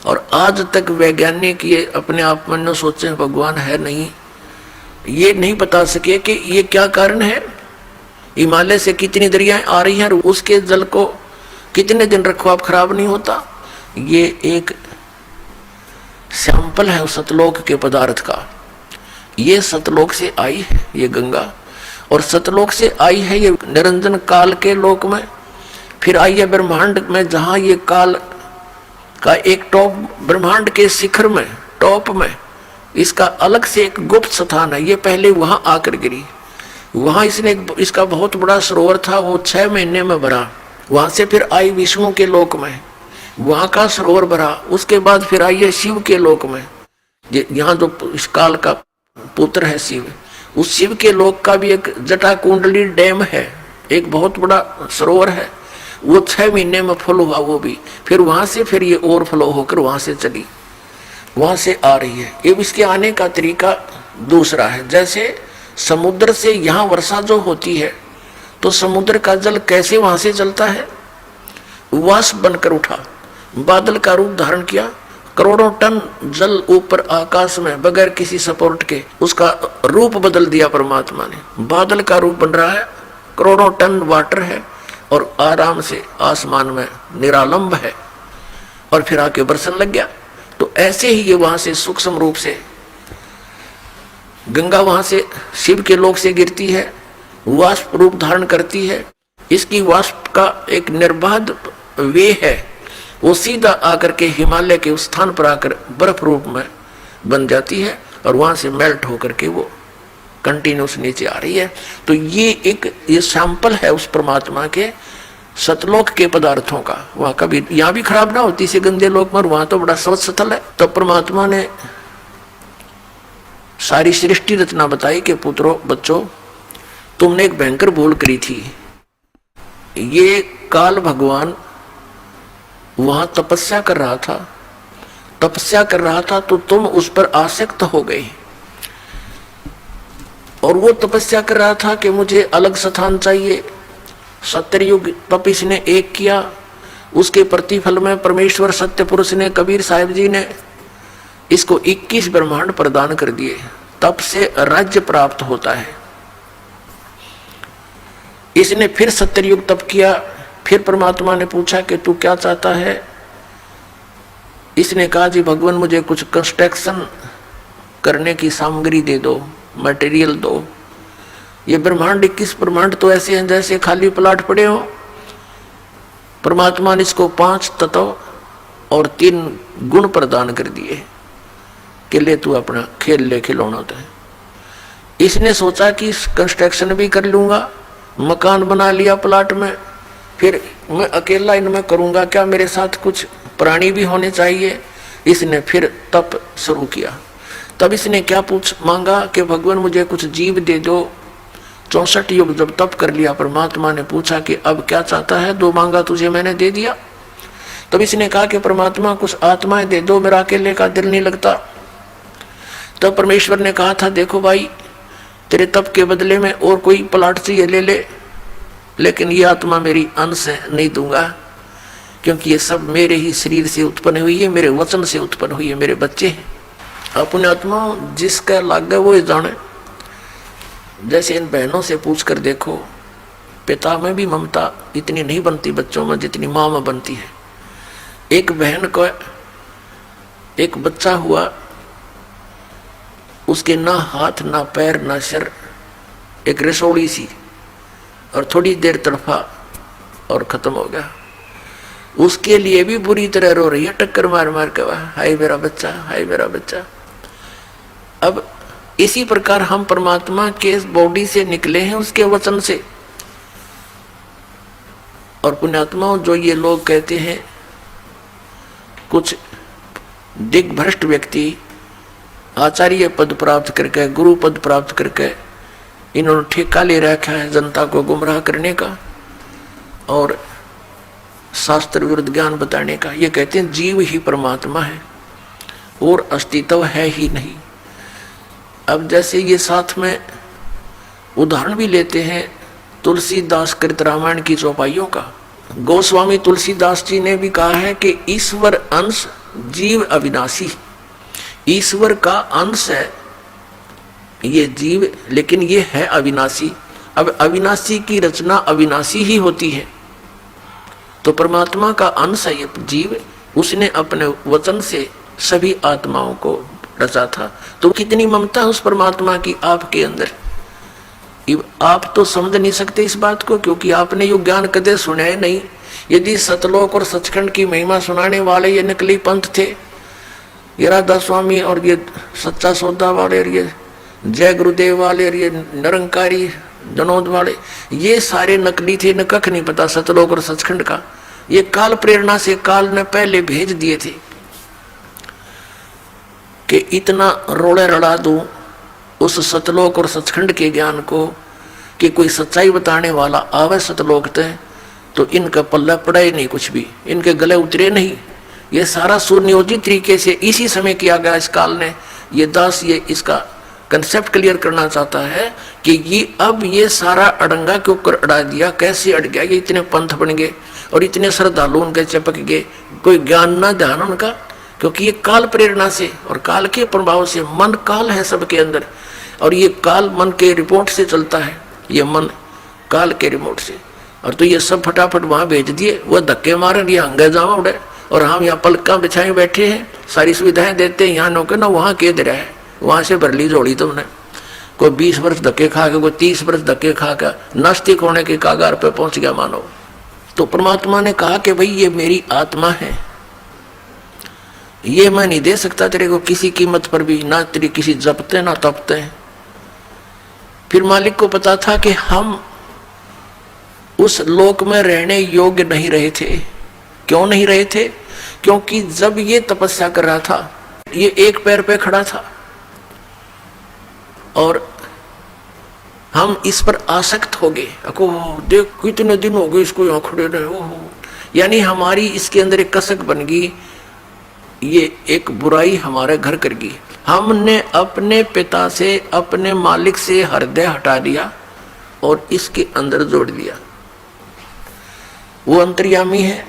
और आज तक वैज्ञानिक ये अपने आप में न सोचे भगवान है नहीं, ये नहीं बता सके कि ये क्या कारण है। हिमालय से कितनी दरियाएं आ रही हैं और उसके जल को कितने दिन रखो आप खराब नहीं होता। ये एक सैंपल है सतलोक के पदार्थ का। ये सतलोक से आई है ये गंगा, और सतलोक से आई है ये निरंजन काल के लोक में, फिर आई है ब्रह्मांड में, जहां ये काल का एक टॉप, ब्रह्मांड के शिखर में टॉप में इसका अलग से एक गुप्त स्थान है। ये पहले वहां आकर गिरी, वहां इसने इसका बहुत बड़ा सरोवर था, वो 6 महीने में भरा, वहां से फिर आई विष्णु के लोक में, वहां का सरोवर भरा, उसके बाद फिर आई है शिव के लोक में, यहाँ जो इस काल का पुत्र है शिव, उस शिव के लोक का भी एक जटा कुंडली डैम है, एक बहुत बड़ा सरोवर है, वो 6 महीने में फुल हुआ वो भी, फिर वहां से फिर ये ओवरफ्लो होकर वहां से चली, वहां से आ रही है। ये इसके आने का तरीका दूसरा है। जैसे समुद्र से यहाँ वर्षा जो होती है तो समुद्र का जल कैसे वहां से चलता है, वाष्प बनकर उठा, बादल का रूप धारण किया, करोड़ों टन जल ऊपर आकाश में बगैर किसी सपोर्ट के उसका रूप बदल दिया परमात्मा ने, बादल का रूप बन रहा है, करोड़ों टन वाटर है और आराम से आसमान में निरालंब है, और फिर आके बरसन लग गया। तो ऐसे ही ये वहां से सूक्ष्म रूप से गंगा वहां से शिव के लोक से गिरती है, वाष्प रूप धारण करती है, इसकी वाष्प का एक निर्बाध वे है, वो सीधा आकर के हिमालय के उस स्थान पर आकर बर्फ रूप में बन जाती है, और वहां से मेल्ट होकर के वो कंटिन्यूस नीचे आ रही है। तो ये सैंपल है उस परमात्मा के सतलोक के पदार्थों का। वहां कभी यहाँ भी खराब ना होती से गंदे लोक में, वहां तो बड़ा स्वच्छ स्थल है। तो परमात्मा ने सारी सृष्टि रचना बताई कि पुत्रों बच्चों, तुमने एक भयंकर भूल करी थी। ये काल भगवान वहां तपस्या कर रहा था, तो तुम उस पर आसक्त हो गए, और वो तपस्या कर रहा था कि मुझे अलग स्थान चाहिए। सत्ययुग तप इसने एक किया, उसके प्रतिफल में परमेश्वर सत्य पुरुष ने, कबीर साहिब जी ने इसको 21 ब्रह्मांड प्रदान कर दिए। तप से राज्य प्राप्त होता है। इसने फिर सत्ययुग तप किया, फिर परमात्मा ने पूछा कि तू क्या चाहता है। इसने कहा जी भगवान मुझे कुछ कंस्ट्रक्शन करने की सामग्री दे दो, मटेरियल दो। ये ब्रह्मांड 21 ब्रह्मांड तो ऐसे हैं जैसे खाली प्लाट पड़े हो, परमात्मा ने इसको 5 तत्व और 3 गुण प्रदान कर दिए कि ले तू अपना खेल ले, खिलौना तो है। इसने सोचा कि कंस्ट्रक्शन भी कर लूंगा, मकान बना लिया प्लाट में, फिर मैं अकेला इनमें करूंगा क्या, मेरे साथ कुछ प्राणी भी होने चाहिए। इसने फिर तप शुरू किया। तब इसने क्या मांगा कि भगवान मुझे कुछ जीव दे दो। 64 युग जब तप कर लिया, परमात्मा ने पूछा कि अब क्या चाहता है, 2 मांगा तुझे मैंने दे दिया। तब इसने कहा कि परमात्मा कुछ आत्माएं दे दो, मेरा अकेले का दिल नहीं लगता। तब परमेश्वर ने कहा था देखो भाई, तेरे तप के बदले में और कोई प्लाट चाहिए ले ले, लेकिन ये आत्मा मेरी अंश है, नहीं दूंगा, क्योंकि ये सब मेरे ही शरीर से उत्पन्न हुई है, मेरे वचन से उत्पन्न हुई है, मेरे बच्चे हैं। अपने आत्मा जिसका लागे वो जाने। जैसे इन बहनों से पूछ कर देखो, पिता में भी ममता इतनी नहीं बनती बच्चों में जितनी माँ में बनती है। एक बहन को एक बच्चा हुआ, उसके ना हाथ ना पैर ना सिर, एक रसोड़ी सी, और थोड़ी देर तड़फा और खत्म हो गया। उसके लिए भी बुरी तरह रो रही है, टक्कर मार मार के, हाय मेरा बच्चा, हाय मेरा बच्चा। अब इसी प्रकार हम परमात्मा के बॉडी से निकले हैं, उसके वचन से। और पुण्यात्माओं, जो ये लोग कहते हैं, कुछ दिग्भ्रष्ट व्यक्ति आचार्य पद प्राप्त करके, गुरु पद प्राप्त करके इन्होंने ठेका ले रखा है जनता को गुमराह करने का और शास्त्र विरुद्ध ज्ञान बताने का। ये कहते हैं जीव ही परमात्मा है और अस्तित्व है ही नहीं। अब जैसे ये साथ में उदाहरण भी लेते हैं तुलसीदास कृत रामायण की चौपाइयों का। गोस्वामी तुलसीदास जी ने भी कहा है कि ईश्वर अंश, जीव अविनाशी। ईश्वर का अंश है ये जीव, लेकिन ये है अविनाशी। अब अविनाशी की रचना अविनाशी ही होती है, तो परमात्मा का अंश है ये जीव। उसने अपने वचन से सभी आत्माओं को रचा था, तो कितनी ममता है उस परमात्मा की आपके अंदर। आप तो समझ नहीं सकते इस बात को, क्योंकि आपने यो ज्ञान कदे सुना है नहीं। यदि सतलोक और सचखंड की महिमा सुनाने वाले ये नकली पंथ थे, ये राधा स्वामी और ये सच्चा सौदा वाले और ये जय गुरुदेव वाले और ये निरंकारी जनोद वाले, ये सारे नकली थे, न कख नहीं पता सतलोक और सचखंड का। ये काल प्रेरणा से काल ने पहले भेज दिए थे कि इतना रोड़े रड़ा दूं उस सतलोक और सचखंड के ज्ञान को कि कोई सच्चाई बताने वाला आवे सतलोक तय, तो इनका पल्ला पड़ा ही नहीं, कुछ भी इनके गले उतरे नहीं। ये सारा सुनियोजित तरीके से इसी समय किया गया इस काल ने। ये दास ये इसका कंसेप्ट क्लियर करना चाहता है कि ये अब ये सारा अड़ंगा के ऊपर अड़ा दिया। कैसे अड़ गया? ये इतने पंथ बन गए और इतने श्रद्धालु उनके चिपक गए, कोई ज्ञान ना ध्यान उनका, क्योंकि ये काल प्रेरणा से और काल के प्रभाव से, मन काल है सबके अंदर और ये काल मन के रिपोर्ट से चलता है, ये मन काल के रिपोर्ट से। और तो ये सब फटाफट वहां भेज दिए, वो धक्के मारे, ये हंगे जावा उड़े और हम यहाँ पलका बिछाए बैठे हैं, सारी सुविधाएं देते हैं, यहाँ नौके ना वहाँ के दे रहा है, वहां से भर ली जोड़ी तुमने। कोई 20 वर्ष धक्के खा के, कोई 30 वर्ष धक्के खा के नास्तिक होने के कागार पे पहुंच गया मानो। तो परमात्मा ने कहा कि भाई ये मेरी आत्मा है, ये मैं नहीं दे सकता तेरे को किसी कीमत पर भी, ना तेरी किसी जपते ना तपते। फिर मालिक को पता था कि हम उस लोक में रहने योग्य नहीं रहे थे। क्यों नहीं रहे थे? क्योंकि जब ये तपस्या कर रहा था, ये एक पैर पे खड़ा था और हम इस पर आसक्त हो गए। देख कितने दिन हो गए इसको यहाँ खड़े रहे, ओहो, यानी हमारी इसके अंदर एक कसक बन गई, ये एक बुराई हमारे घर कर गई। हमने अपने पिता से, अपने मालिक से हृदय हटा दिया और इसके अंदर जोड़ दिया। वो अंतर्यामी है,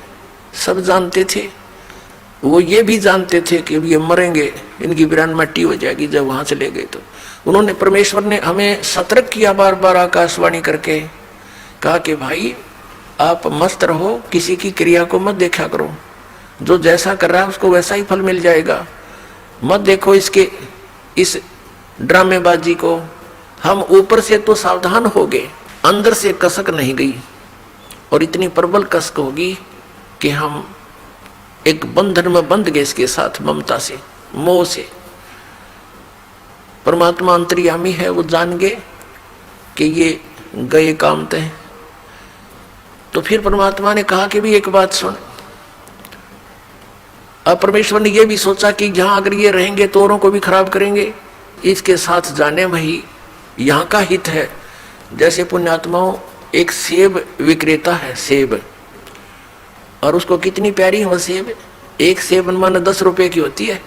सब जानते थे। वो ये भी जानते थे कि ये मरेंगे, इनकी बिरान मट्टी हो जाएगी जब वहां चले गए। तो उन्होंने, परमेश्वर ने हमें सतर्क किया बार बार आकाशवाणी करके, कहा कि भाई आप मस्त रहो, किसी की क्रिया को मत देखा करो, जो जैसा कर रहा है उसको वैसा ही फल मिल जाएगा। मत देखो इसके इस ड्रामेबाजी को। हम ऊपर से तो सावधान हो गए, अंदर से कसक नहीं गई और इतनी प्रबल कसक होगी कि हम एक बंधन में बंध गए इसके साथ, ममता से, मोह से। परमात्मा अंतर्यामी है, वो जान गए कि ये गए काम तय। तो फिर परमात्मा ने कहा कि भी एक बात सुन। अब परमेश्वर ने यह भी सोचा कि जहां अगर ये रहेंगे तो औरों को भी खराब करेंगे, इसके साथ जाने में ही यहाँ का हित है। जैसे पुण्यात्माओं, एक सेब विक्रेता है, सेब, और उसको कितनी प्यारी है वो सेब। एक सेब मानो 10 रुपए की होती है,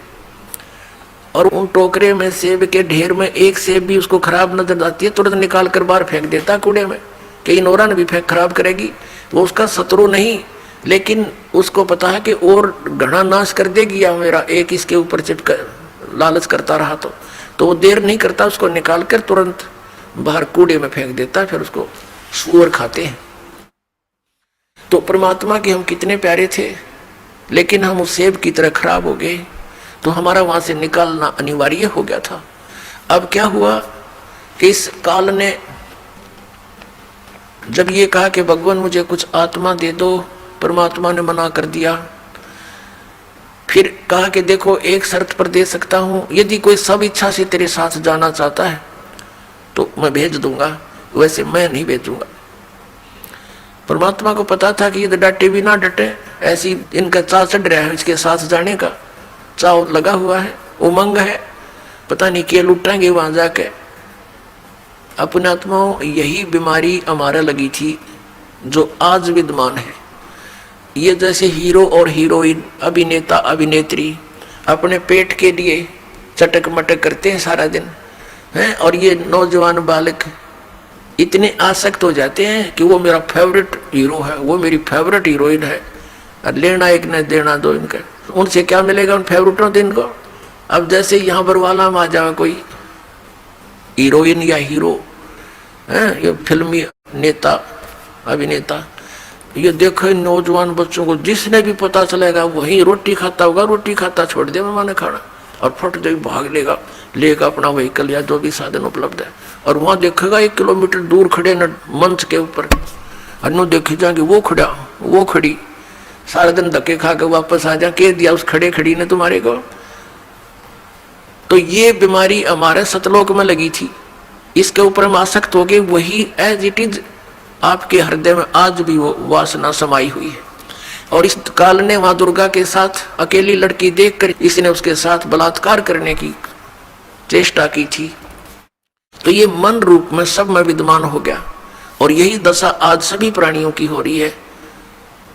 और उन टोकरे में सेब के ढेर में एक सेब भी उसको खराब नजर आती है, तुरंत निकाल कर बाहर फेंक देता कूड़े में, कहीं नोरा ने भी फेंक खराब करेगी। वो उसका शत्रु नहीं, लेकिन उसको पता है कि और घना नाश कर देगी या मेरा एक इसके ऊपर चिपकर लालच करता रहा तो वो देर नहीं करता, उसको निकाल कर तुरंत बाहर कूड़े में फेंक देता, फिर उसको सूअर खाते हैं। तो परमात्मा के हम कितने प्यारे थे, लेकिन हम उस सेब की तरह खराब हो गए, तो हमारा वहां से निकालना अनिवार्य हो गया था। अब क्या हुआ कि इस काल ने जब ये कहा कि भगवान मुझे कुछ आत्मा दे दो, परमात्मा ने मना कर दिया। फिर कहा कि देखो एक शर्त पर दे सकता हूं, यदि कोई सब इच्छा से तेरे साथ जाना चाहता है तो मैं भेज दूंगा, वैसे मैं नहीं भेजूंगा। परमात्मा को पता था कि ये डटे भी ना डटे, ऐसी इनका चाव चढ़ रहा है, इसके साथ जाने का चाव लगा हुआ है, उमंग है, पता नहीं क्या लुटाएंगे वहां जाके। अपने आत्माओं, यही बीमारी हमारा लगी थी जो आज विद्यमान है। ये जैसे हीरो और हीरोइन, अभिनेता अभिनेत्री अपने पेट के लिए चटक मटक करते हैं सारा दिन हैं, और ये नौजवान बालक इतने आसक्त हो जाते हैं कि वो मेरा फेवरेट हीरो है, वो मेरी फेवरेट हीरोइन है, और लेना एक न देना दो इनका। उनसे क्या मिलेगा उन फेवरेटों से इनको। अब जैसे यहाँ बरवाला में आ जाए कोई हीरोइन या हीरो है, ये फिल्मी नेता अभिनेता, ये देखो नौजवान बच्चों को जिसने भी पता चलेगा वही रोटी खाता होगा, रोटी खाता छोड़ दे मैंने खाना, और फट दे भाग लेगा अपना व्हीकल या जो भी साधन उपलब्ध है, और वहां देखेगा 1 किलोमीटर दूर खड़े न मंच के ऊपर, अन्नू देखे जाएंगे वो खड़ा वो खड़ी, सारा दिन धक्के खा के वापस आ जा, कह दिया उस खड़े खड़ी ने तुम्हारे को। तो ये बीमारी हमारे सतलोक में लगी थी, इसके ऊपर हम आसक्त हो गए, वही एज इट इज आपके हृदय में आज भी वो वासना समाई हुई है। और इस काल ने वहां दुर्गा के साथ अकेली लड़की देखकर इसने उसके साथ बलात्कार करने की चेष्टा की थी। तो ये मन रूप में सब में विद्यमान हो गया, और यही दशा आज सभी प्राणियों की हो रही है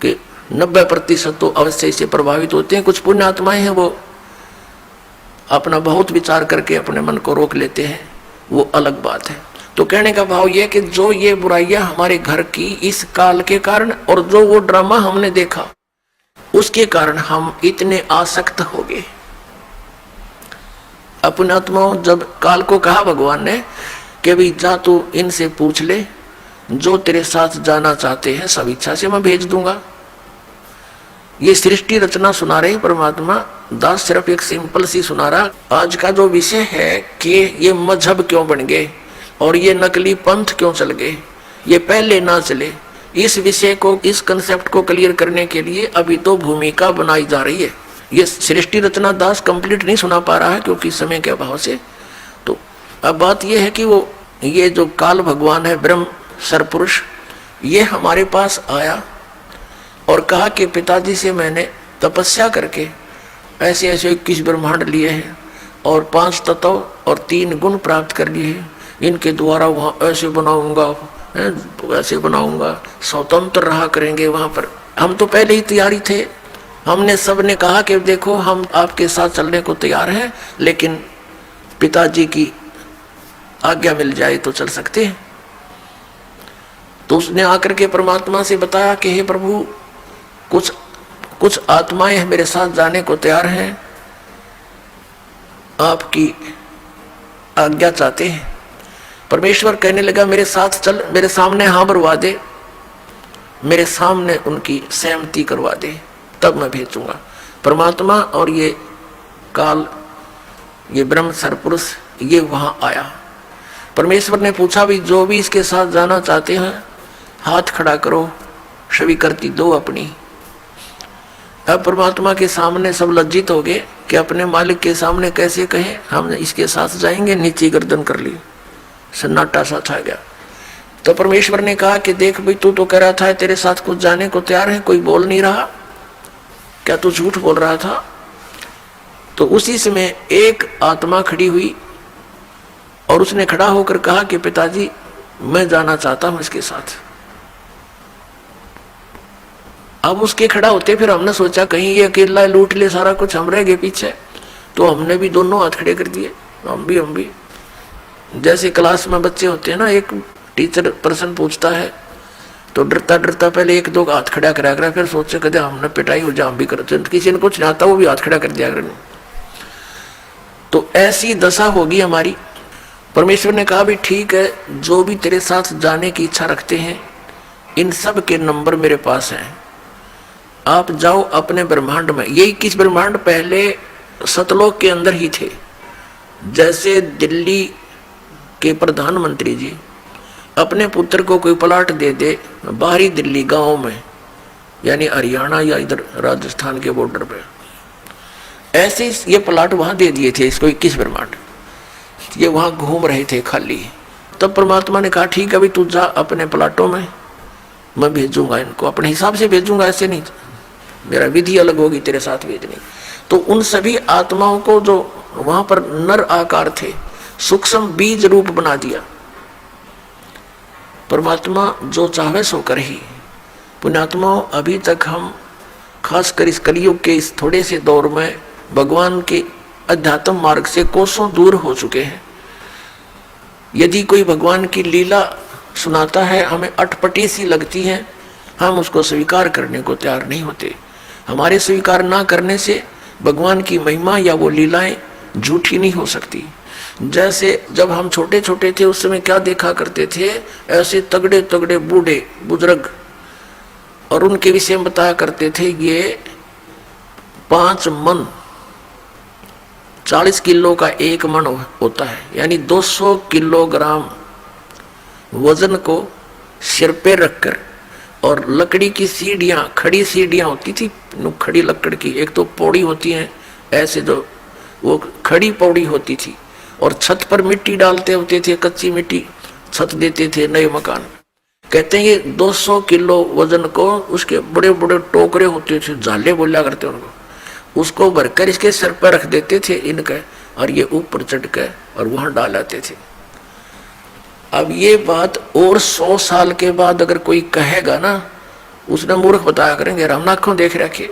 कि 90% तो अवश्य से प्रभावित होते हैं। कुछ पुण्य आत्माएं हैं वो अपना बहुत विचार करके अपने मन को रोक लेते हैं, वो अलग बात है। तो कहने का भाव यह कि जो ये बुराइयां हमारे घर की इस काल के कारण, और जो वो ड्रामा हमने देखा उसके कारण हम इतने आसक्त हो गए। अपने आत्माओं, जब काल को कहा भगवान ने कि भाई जा तू इनसे पूछ ले, जो तेरे साथ जाना चाहते हैं सब इच्छा से मैं भेज दूंगा। ये सृष्टि रचना सुना रहे परमात्मा दास, सिर्फ एक सिंपल सी सुना रहा। आज का जो विषय है कि ये मजहब क्यों बन गए और ये नकली पंथ क्यों चल गए, ये पहले ना चले, इस विषय को, इस कंसेप्ट को क्लियर करने के लिए अभी तो भूमिका बनाई जा रही है। ये सृष्टि रचना दास कंप्लीट नहीं सुना पा रहा है क्योंकि समय के अभाव से। तो अब बात यह है कि वो ये जो काल भगवान है, ब्रह्म सरपुरुष, ये हमारे पास आया और कहा कि पिताजी से मैंने तपस्या करके ऐसे ऐसे 21 ब्रह्मांड लिए हैं और 5 तत्व और 3 गुण प्राप्त कर लिए हैं, इनके द्वारा वहाँ ऐसे बनाऊंगा, ऐसे बनाऊंगा, स्वतंत्र रहा करेंगे वहाँ पर। हम तो पहले ही तैयारी थे, हमने सबने कहा कि देखो हम आपके साथ चलने को तैयार हैं, लेकिन पिताजी की आज्ञा मिल जाए तो चल सकते हैं। तो उसने आकर के परमात्मा से बताया कि हे प्रभु, कुछ आत्माएं मेरे साथ जाने को तैयार हैं, आपकी आज्ञा चाहते हैं। परमेश्वर कहने लगा मेरे साथ चल, मेरे सामने हाँ भरवा दे, मेरे सामने उनकी सहमति करवा दे, तब मैं भेजूंगा। परमात्मा और ये काल, ये ब्रह्म सरपुरुष, ये वहां आया। परमेश्वर ने पूछा भी जो भी इसके साथ जाना चाहते हैं हाथ खड़ा करो, स्वीकृति दो अपनी। अब परमात्मा के सामने सब लज्जित हो गए कि अपने मालिक के सामने कैसे कहे हम इसके साथ जाएंगे, नीचे गर्दन कर ली, सन्नाटा सा छा गया। तो परमेश्वर ने कहा कि देख भाई, तू तो कह रहा था तेरे साथ कुछ जाने को तैयार है, कोई बोल नहीं रहा, क्या तू झूठ बोल रहा था? तो उसी समय एक आत्मा खड़ी हुई और उसने खड़ा होकर कहा कि पिताजी मैं जाना चाहता हूं इसके साथ। अब उसके खड़ा होते फिर हमने सोचा कहीं ये अकेला लूट ले सारा कुछ, हम रह गए पीछे, तो हमने भी दोनों हाथ खड़े कर दिए। हम भी जैसे क्लास में बच्चे होते हैं ना, एक टीचर पर्सन पूछता है तो डरता डरता पहले एक दो हाथ खड़ा करा करा, फिर सोचे कदे हमने पिटाई हो जा, हम भी करते, किसी ने कुछ नहीं आता वो भी हाथ खड़ा कर दिया करें। तो ऐसी दशा होगी हमारी। परमेश्वर ने कहा भी ठीक है, जो भी तेरे साथ जाने की इच्छा रखते हैं इन सब के नंबर मेरे पास हैं, आप जाओ अपने ब्रह्मांड में। ये 21 ब्रह्मांड पहले सतलोक के अंदर ही थे। जैसे दिल्ली के प्रधानमंत्री जी अपने पुत्र को कोई प्लाट दे दे बाहरी दिल्ली गांव में, यानी हरियाणा या इधर राजस्थान के बॉर्डर पे, ऐसे ये प्लाट वहां दे दिए थे इसको 21 ब्रह्मांड। ये वहां घूम रहे थे खाली। तब परमात्मा ने कहा ठीक है अभी तू जा अपने प्लाटों में, मैं भेजूंगा इनको, अपने हिसाब से भेजूंगा, ऐसे नहीं, मेरा विधि अलग होगी तेरे साथ भेजनी। तो उन सभी आत्माओं को जो वहां पर नर आकार थे सूक्ष्म बीज रूप बना दिया। परमात्मा जो चाहे सो कर ही। पुण्यात्माओं, अभी तक हम खासकर इस कलयुग के इस थोड़े से दौर में भगवान के अध्यात्म मार्ग से कोसों दूर हो चुके हैं। यदि कोई भगवान की लीला सुनाता है हमें अटपटी सी लगती है, हम उसको स्वीकार करने को तैयार नहीं होते। हमारे स्वीकार ना करने से भगवान की महिमा या वो लीलाएं झूठी नहीं हो सकती। जैसे जब हम छोटे छोटे थे उस समय क्या देखा करते थे, ऐसे तगड़े तगड़े बूढ़े बुजुर्ग, और उनके विषय में बताया करते थे ये 5 मन 40 किलो का 1 मन होता है, यानी 200 किलोग्राम वजन को सिर पे रखकर, और लकड़ी की सीढ़ियां, खड़ी सीढ़ियां होती थी, खड़ी लकड़ की, एक तो पौड़ी होती है ऐसे जो वो खड़ी पौड़ी होती थी, और छत पर मिट्टी डालते होते थे, कच्ची मिट्टी छत देते थे नए मकान। कहते हैं ये 200 किलो वजन को उसके बड़े बड़े टोकरे होते थे, झाले बोला करते उनको, उसको भरकर इसके सर पर रख देते थे इनके, और ये ऊपर चढ़ कर और वहां डाल आते थे। अब ये बात और 100 साल के बाद अगर कोई कहेगा ना, उसने मूर्ख बताया करेंगे, हम आंखों देख रखे,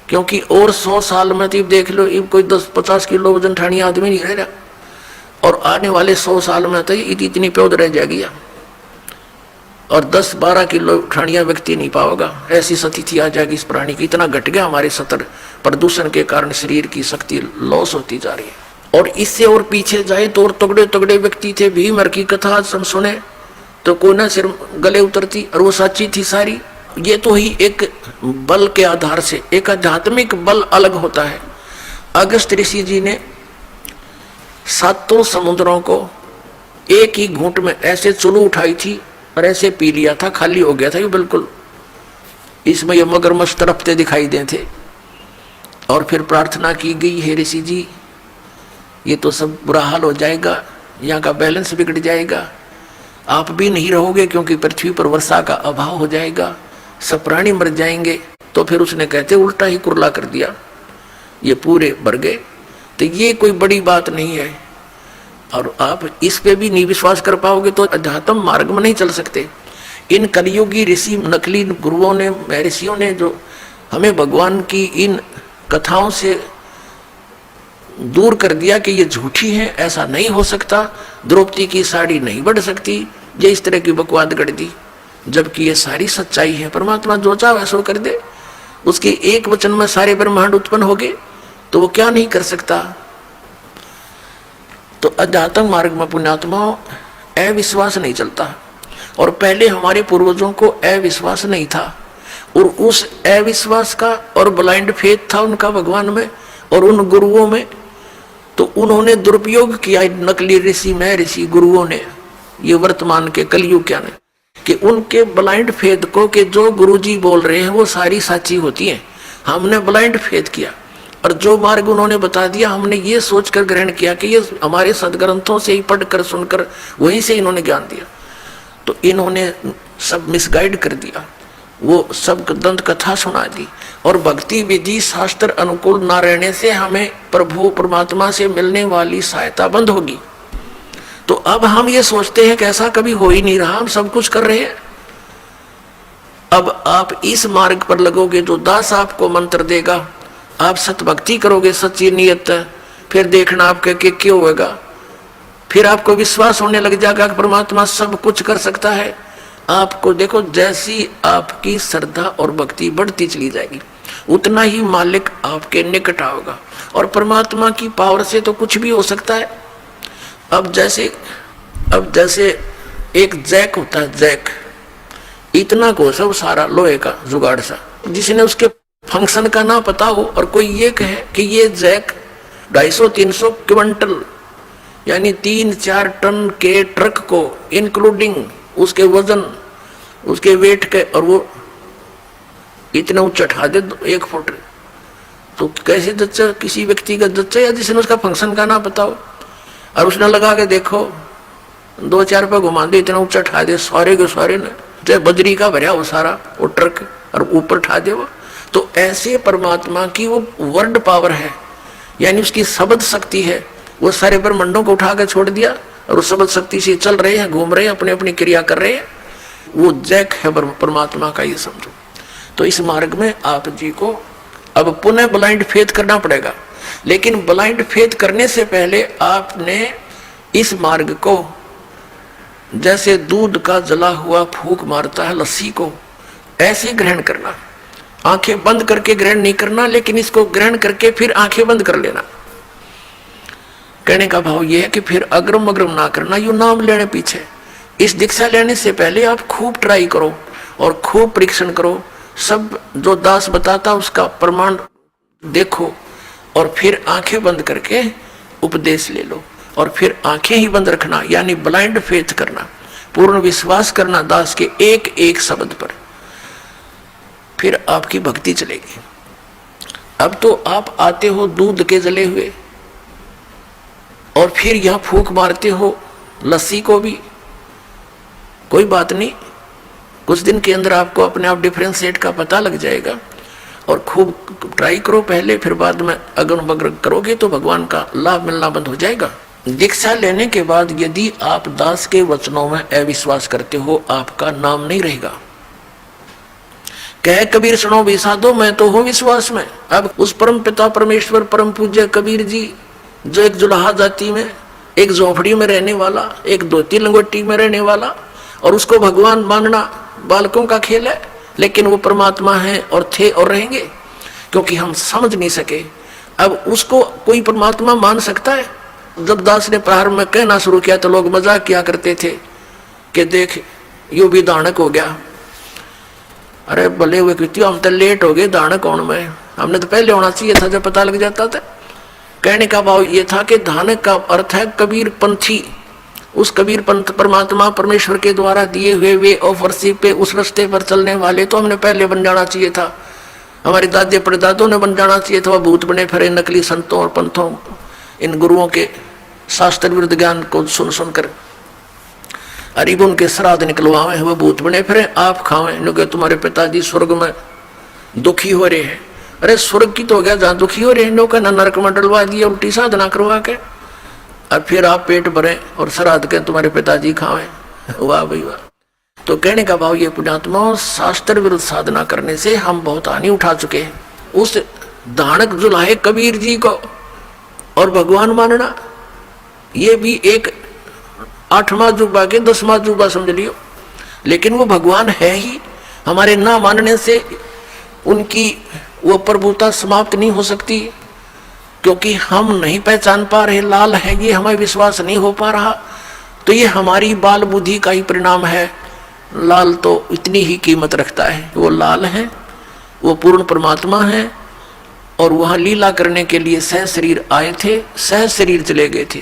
क्योंकि और 100 साल में तो देख लो ये कोई 10-50 किलो वजन ठानी आदमी नहीं रह रहा, और आने वाले 100 साल में तो इतनी प्योद रह जाएगी, और 10-12 किलो ठानिया व्यक्ति नहीं पाओगा, ऐसी स्थिति आ जाएगी इस प्राणी की। इतना घट गया हमारे सतर, प्रदूषण के कारण शरीर की शक्ति लॉस होती जा रही है। और इससे और पीछे जाए तो और तगड़े तगड़े व्यक्ति थे, भीमर की कथा हम सुने तो कोई ना सिर गले उतरती, और वो सच्ची थी सारी। ये तो ही एक बल के आधार से, एक आध्यात्मिक बल अलग होता है। अगस्त ऋषि जी ने 7 समुद्रों को एक ही घूंट में ऐसे चुलू उठाई थी और ऐसे पी लिया था, खाली हो गया था ये बिल्कुल। इसमें ये मगरमच्छ तड़पते दिखाई दे थे, और फिर प्रार्थना की गई, हे ऋषि जी ये तो सब बुरा हाल हो जाएगा, यहाँ का बैलेंस बिगड़ जाएगा, आप भी नहीं रहोगे क्योंकि पृथ्वी पर वर्षा का अभाव हो जाएगा, सब प्राणी मर जाएंगे। तो फिर उसने कहते उल्टा ही कुरला कर दिया, ये पूरे भर गए। तो ये कोई बड़ी बात नहीं है, और आप इस पे भी नहीं विश्वास कर पाओगे तो अध्यात्म मार्ग में नहीं चल सकते। इन कलियुगी ऋषि नकली गुरुओं ने, ऋषियों ने जो हमें भगवान की इन कथाओं से दूर कर दिया कि ये झूठी है, ऐसा नहीं हो सकता, द्रौपदी की साड़ी नहीं बढ़ सकती, ये इस तरह की बकवाद गढ़ दी, जबकि ये सारी सच्चाई है। परमात्मा जो चाहे वैसा कर दे, उसके एक वचन में सारे ब्रह्मांड उत्पन्न हो गए, तो वो क्या नहीं कर सकता। तो अध्यात्म मार्ग में पुण्यात्माओं अविश्वास नहीं चलता, और पहले हमारे पूर्वजों को अविश्वास नहीं था, और उस अविश्वास का और ब्लाइंड फेथ था उनका भगवान में और उन गुरुओं में, तो उन्होंने दुरुपयोग किया नकली ऋषि में ऋषि गुरुओं ने, ये वर्तमान के कलयुग क्या ने, कि उनके ब्लाइंड फेथ को कि जो गुरुजी बोल रहे हैं वो सारी सच्ची होती है, हमने ब्लाइंड फेथ किया और जो मार्ग उन्होंने बता दिया हमने ये सोचकर ग्रहण किया कि ये हमारे सदग्रंथों से ही पढ़कर सुनकर वहीं से इन्होंने ज्ञान दिया। तो इन्होंने सब मिसगाइड कर दिया, वो सब दंत कथा सुना दी और भक्ति विधि शास्त्र अनुकूल ना रहने से हमें प्रभु परमात्मा से मिलने वाली सहायता बंद होगी। तो अब हम ये सोचते हैं कि ऐसा कभी हो ही नहीं रहा, हम सब कुछ कर रहे हैं। अब आप इस मार्ग पर लगोगे, जो दास आपको मंत्र देगा, आप सत भक्ति करोगे सच्ची नियत, फिर देखना आपके के क्यों होगा, फिर आपको विश्वास होने लग जाएगा कि परमात्मा सब कुछ कर सकता है। आपको देखो जैसी आपकी श्रद्धा और भक्ति बढ़ती चली जाएगी उतना ही मालिक आपके निकट आओगा और परमात्मा की पावर से तो कुछ भी हो सकता है। अब जैसे एक जैक होता है, जैक इतना को सब सारा लोहे का जुगाड़ सा, जिसने उसके फंक्शन का ना पता हो और कोई ये कहे कि ये जैक 250-300 क्विंटल यानी 3-4 टन के ट्रक को इंक्लूडिंग उसके वजन उसके वेट के और वो इतना ऊंचा उठा दे 1 फुट, तो कैसे जच्चा किसी व्यक्ति का जच्चा या जिसने उसका फंक्शन का ना पता हो और उसने लगा के देखो 2-4 पे घुमा दे इतना ऊंचा उठा दे, सारे के सारे ने चाहे बजरी का भरा वो सारा वो ट्रक और ऊपर उठा दे वो। तो ऐसे परमात्मा की वो वर्ड पावर है यानी उसकी शब्द शक्ति है, वो सारे ब्रह्मांडों को उठा के छोड़ दिया और उस शब्द शक्ति से चल रहे हैं, घूम रहे हैं, अपनी अपनी क्रिया कर रहे हैं। वो जैक है परमात्मा का, ये समझो। तो इस मार्ग में आप जी को अब पुनः ब्लाइंड फेथ करना पड़ेगा, लेकिन ब्लाइंड फेथ करने से पहले आपने इस मार्ग को जैसे दूध का जला हुआ फूंक मारता है लस्सी को, ऐसे ग्रहण करना। आंखें बंद करके ग्रहण नहीं करना, लेकिन इसको ग्रहण करके फिर आंखें बंद कर लेना। कहने का भाव यह है कि फिर अग्रम अग्रम ना करना, यू नाम लेने पीछे। इस दीक्षा लेने से पहले आप खूब ट्राई करो और खूब परीक्षण करो, सब जो दास बताता उसका प्रमाण देखो और फिर आंखें बंद करके उपदेश ले लो और फिर आंखें ही बंद रखना, यानी ब्लाइंड फेथ करना, पूर्ण विश्वास करना दास के एक एक शब्द पर, फिर आपकी भक्ति चलेगी। अब तो आप आते हो दूध के जले हुए और फिर यहां फूंक मारते हो लस्सी को भी, कोई बात नहीं, कुछ दिन के अंदर आपको अपने आप डिफरेंशिएट का पता लग जाएगा और खूब ट्राई करो पहले, फिर बाद में अगर बगर करोगे तो भगवान का लाभ मिलना बंद हो जाएगा। दीक्षा लेने के बाद यदि आप दास के वचनों में अविश्वास करते हो, आपका नाम नहीं रहेगा। कह कबीर सुनो भी साधो, मैं तो हूं विश्वास में। अब उस परम पिता परमेश्वर परम पूज्य कबीर जी, जो एक जुलाहा जाति में, एक झोपड़ी में रहने वाला, एक धोती लंगोटी में रहने वाला, और उसको भगवान मानना बालकों का खेल है, लेकिन वो परमात्मा है और थे और रहेंगे, क्योंकि हम समझ नहीं सके। अब उसको कोई परमात्मा मान सकता है? जब दास ने प्रारंभ में कहना शुरू किया तो लोग मजाक किया करते थे कि देख यू भी दानक हो गया। अरे भले हुए कृत्य, हम तो लेट हो गए दानक होने में, हमने तो पहले होना चाहिए था जब पता लग जाता था। कहने का भाव ये था कि दानक का अर्थ है कबीर पंथी, उस कबीर पंथ परमात्मा परमेश्वर के द्वारा दिए हुए वे ऑफ वर्शिप पे उस रास्ते पर चलने वाले तो हमने पहले बन जाना चाहिए था। हमारे दादे परदादों ने बन जाना चाहिए था। वह भूत बने फिरे नकली संतों और पंथों, इन गुरुओं के शास्त्र विरुद्ध ज्ञान को सुन सुनकर अरीब उनके श्राद्ध निकलवावे, वह भूत बने फिरे आप खावे, क्योंकि तुम्हारे पिताजी स्वर्ग में दुखी हो रहे हैं। अरे स्वर्ग की तो हो गया जहाँ दुखी हो रहे हैं, लोग ना नरक में डलवा दिया उल्टी साधना करवा के, और फिर आप पेट भरे और श्राद्ध के तुम्हारे पिताजी खावे। वाह भाई वाह। तो कहने का भाव ये पुण्यात्मा, शास्त्र विरुद्ध साधना करने से हम बहुत हानि उठा चुके हैं। उस दानक जुलाहे कबीर जी को और भगवान मानना, ये भी एक 8वां जुबा के 10वां जुबा समझ लियो, लेकिन वो भगवान है ही। हमारे ना मानने से उनकी वो प्रभुता समाप्त नहीं हो सकती, क्योंकि हम नहीं पहचान पा रहे लाल है, ये हमें विश्वास नहीं हो पा रहा, तो ये हमारी बाल बुद्धि का ही परिणाम है। लाल तो इतनी ही कीमत रखता है, वो लाल है, वो पूर्ण परमात्मा है, और वहाँ लीला करने के लिए सह शरीर आए थे, सह शरीर चले गए थे,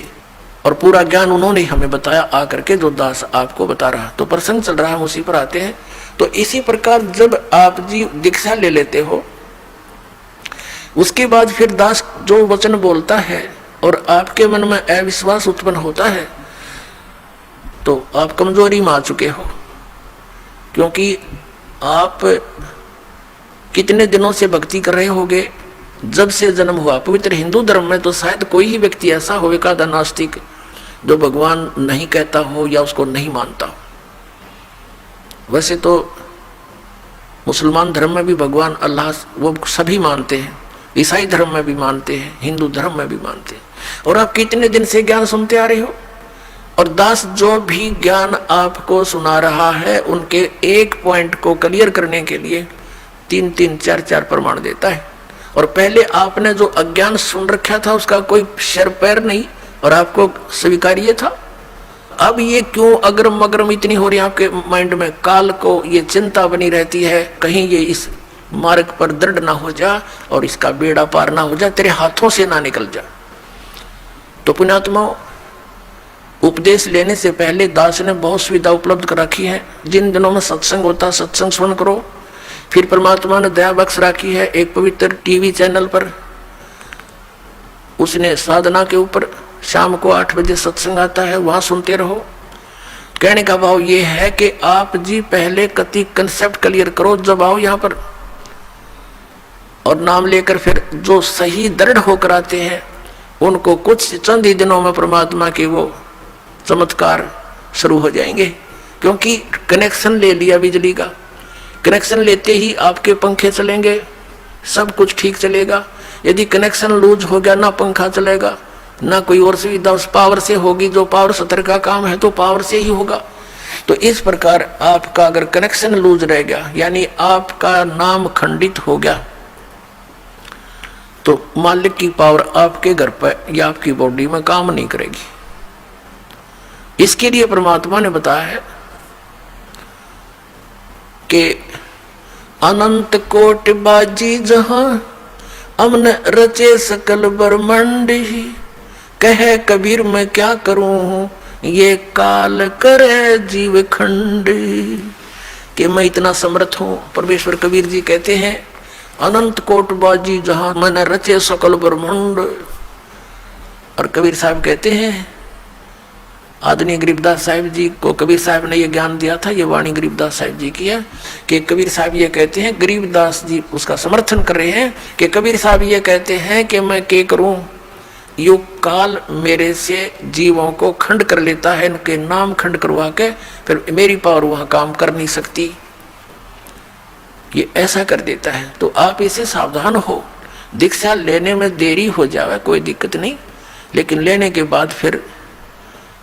और पूरा ज्ञान उन्होंने हमें बताया आकर के, जो दास आपको बता रहा। तो प्रसंग चल रहा है, उसी पर आते हैं। तो इसी प्रकार जब आप जी दीक्षा ले लेते हो उसके बाद फिर दास जो वचन बोलता है और आपके मन में अविश्वास उत्पन्न होता है तो आप कमजोरी में आ चुके हो, क्योंकि आप कितने दिनों से भक्ति कर रहे होगे, जब से जन्म हुआ। पवित्र हिंदू धर्म में तो शायद कोई ही व्यक्ति ऐसा होगा नास्तिक जो भगवान नहीं कहता हो या उसको नहीं मानता हो। वैसे तो मुसलमान धर्म में भी भगवान अल्लाह वो सभी मानते हैं, ईसाई धर्म में भी मानते हैं, हिंदू धर्म में भी मानते हैं। और आप कितने दिन से ज्ञान सुनते आ रहे हो, और दास जो भी ज्ञान आपको सुना रहा है उनके एक पॉइंट को क्लियर करने के लिए 3-3, 4-4 प्रमाण देता है। और पहले आपने जो अज्ञान सुन रखा था उसका कोई सिर पैर नहीं और आपको स्वीकार्य था। अब ये क्यों अग्रम अग्रम इतनी हो रही है आपके माइंड में, काल को ये चिंता बनी रहती है, कहीं ये इस मार्ग पर दृढ़ ना हो जा और इसका बेड़ा पार ना हो जा, तेरे हाथों से ना निकल जा। तो पुण्यात्मा, उपदेश लेने से पहले दास ने बहुत सुविधा उपलब्ध कर रखी है। जिन दिनों में सत्संग होता सत्संग सुन करो। फिर परमात्मा ने दया बख्श रखी है एक पवित्र टीवी चैनल पर, उसने साधना के ऊपर शाम को 8 बजे सत्संग आता है, वहां सुनते रहो। कहने का भाव ये है कि आप जी पहले कति कंसेप्ट क्लियर करो, जब आओ यहाँ पर और नाम लेकर फिर जो सही दृढ़ होकर आते हैं उनको कुछ चंद ही दिनों में परमात्मा के वो चमत्कार शुरू हो जाएंगे। क्योंकि कनेक्शन ले लिया बिजली का, कनेक्शन लेते ही आपके पंखे चलेंगे, सब कुछ ठीक चलेगा। यदि कनेक्शन लूज हो गया, ना पंखा चलेगा ना कोई और सुविधा उस पावर से होगी, जो पावर सत्र का काम है तो पावर से ही होगा। तो इस प्रकार आपका अगर कनेक्शन लूज रह गया, यानी आपका नाम खंडित हो गया, तो मालिक की पावर आपके घर पर या आपकी बॉडी में काम नहीं करेगी। इसके लिए परमात्मा ने बताया है कि अनंत कोट बाजी जहां अमन रचे सकल ब्रह्मांड ही, कहे कबीर मैं क्या करूं ये काल करे जीव खंड, कि मैं इतना समर्थ हूं। परमेश्वर कबीर जी कहते हैं अनंत कोट बाजी जहां मन रचे सकल ब्रह्मांड। और कबीर साहब कहते हैं, आदरणीय गरीबदास साहिब जी को कबीर साहब ने यह ज्ञान दिया था, ये वाणी गरीबदास साहिब जी की है कि कबीर साहब ये कहते हैं, गरीबदास जी उसका समर्थन कर रहे हैं कि कबीर साहब ये कहते हैं कि मैं क्या करूं, यो काल मेरे से जीवों को खंड कर लेता है, इनके नाम खंड करवा के फिर मेरी पावर वहां काम कर नहीं सकती, ये ऐसा कर देता है। तो आप इससे सावधान हो। दीक्षा लेने में देरी हो जाए कोई दिक्कत नहीं, लेकिन लेने के बाद फिर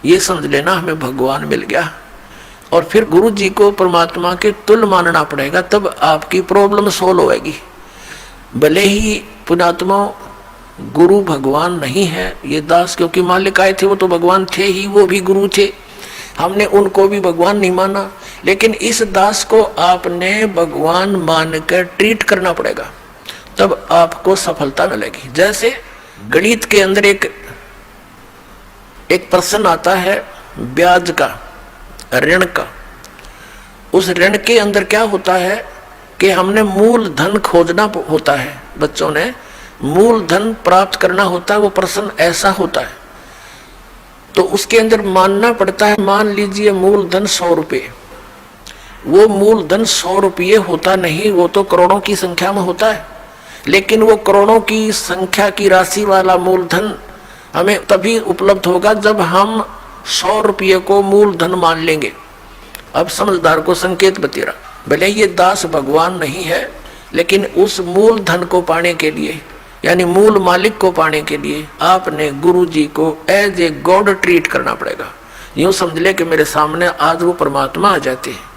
ये समझ लेना हमें भगवान मिल गया, और फिर गुरु जी को परमात्मा के तुल्य मानना पड़ेगा, तब आपकी प्रॉब्लम सोल्व होगी। भले ही पुण्यात्मा गुरु भगवान नहीं है, ये दास क्योंकि मालिक आए थे वो तो भगवान थे ही, वो भी गुरु थे, हमने उनको भी भगवान नहीं माना, लेकिन इस दास को आपने भगवान मानकर ट्रीट करना पड़ेगा, तब आपको सफलता मिलेगी। जैसे गणित के अंदर एक प्रश्न आता है ब्याज का, ऋण का। उस ऋण के अंदर क्या होता है कि हमने मूल धन खोजना होता है, बच्चों ने मूल धन प्राप्त करना होता है, वो प्रश्न ऐसा होता है। तो उसके अंदर मानना पड़ता है, मान लीजिए मूल धन 100 रुपये, वो मूल धन 100 रुपये होता नहीं, वो तो करोड़ों की संख्या में होता है। लेकिन वो करोड़ों की संख्या की राशि वाला मूल धन हमें तभी उपलब्ध होगा जब हम 100 रुपये को मूल धन मान लेंगे। अब समझदार को संकेत बतेरा, भले ये दास भगवान नहीं है, लेकिन उस मूल धन को पाने के लिए, यानी मूल मालिक को पाने के लिए आपने गुरु जी को एज ए गॉड ट्रीट करना पड़ेगा। यूं समझ ले कि मेरे सामने आज वो परमात्मा आ जाते हैं।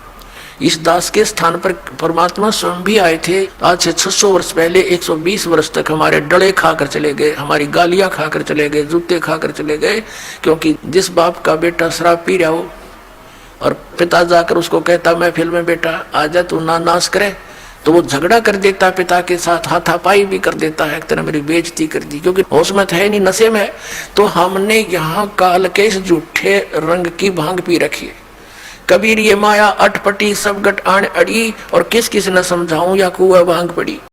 इस दास के स्थान पर परमात्मा स्वयं भी आए थे। आज से 600 वर्ष पहले 120 वर्ष तक हमारे डले खाकर चले गए, हमारी गालियां खाकर चले गए, जूते खाकर चले गए, क्योंकि जिस बाप का बेटा शराब पी रहा हो और पिता जाकर उसको कहता महफिल में बेटा आजा तू ना नाश करे, तो वो झगड़ा कर देता पिता के साथ, हाथापाई भी कर देता है, एक तरह मेरी बेइज्जती कर दी, क्योंकि होश में है नहीं, नशे में है। तो हमने यहाँ काल के इस झूठे रंग की भांग पी रखी है। कबीर ये माया अटपटी सब गट आण अड़ी, और किस किस न समझाऊं या कुआ भांग पड़ी।